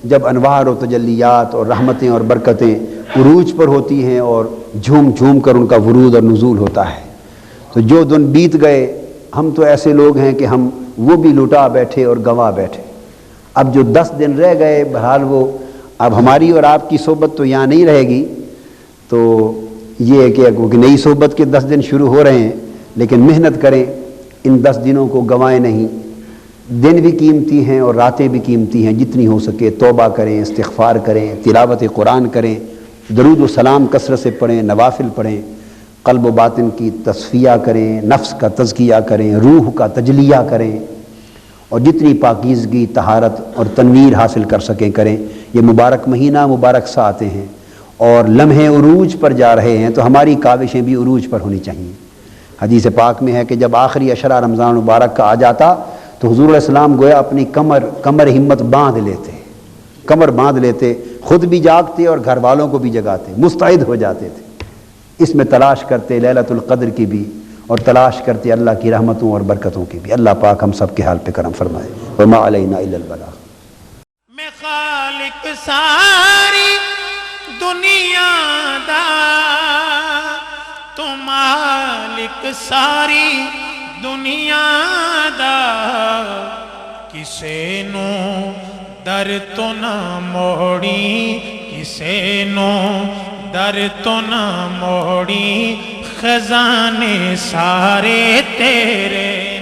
جب انوار و تجلیات اور رحمتیں اور برکتیں عروج پر ہوتی ہیں اور جھوم جھوم کر ان کا ورود اور نزول ہوتا ہے۔ تو جو دن بیت گئے، ہم تو ایسے لوگ ہیں کہ ہم وہ بھی لٹا بیٹھے اور گنوا بیٹھے۔ اب جو 10 دن رہ گئے، بہرحال وہ اب ہماری اور آپ کی صحبت تو یہاں نہیں رہے گی، تو یہ ہے کہ نئی صحبت کے 10 دن شروع ہو رہے ہیں، لیکن محنت کریں، ان 10 دنوں کو گنوائیں نہیں۔ دن بھی قیمتی ہیں اور راتیں بھی قیمتی ہیں، جتنی ہو سکے توبہ کریں، استغفار کریں، تلاوت قرآن کریں، درود و سلام کثرت سے پڑھیں، نوافل پڑھیں، قلب و باطن کی تصفیہ کریں، نفس کا تزکیہ کریں، روح کا تجلیہ کریں، اور جتنی پاکیزگی، طہارت اور تنویر حاصل کر سکیں کریں۔ یہ مبارک مہینہ، مبارک ساعتیں ہیں اور لمحے عروج پر جا رہے ہیں، تو ہماری کاوشیں بھی عروج پر ہونی چاہیے۔ حدیث پاک میں ہے کہ جب آخری عشرہ رمضان مبارک کا آ جاتا تو حضور علیہ السلام گویا اپنی کمر ہمت باندھ لیتے، کمر باندھ لیتے، خود بھی جاگتے اور گھر والوں کو بھی جگاتے، مستعد ہو جاتے تھے۔ اس میں تلاش کرتے لیلۃ القدر کی بھی اور تلاش کرتے اللہ کی رحمتوں اور برکتوں کی بھی۔ اللہ پاک ہم سب کے حال پہ کرم فرمائے۔ وما علینا الا البلاغ۔ میں خالق ساری دنیا دا، تو مالک ساری دنیا دا، کسے نو در تو نہ موڑی، کسے نو در تو نہ موڑی، خزانے سارے تیرے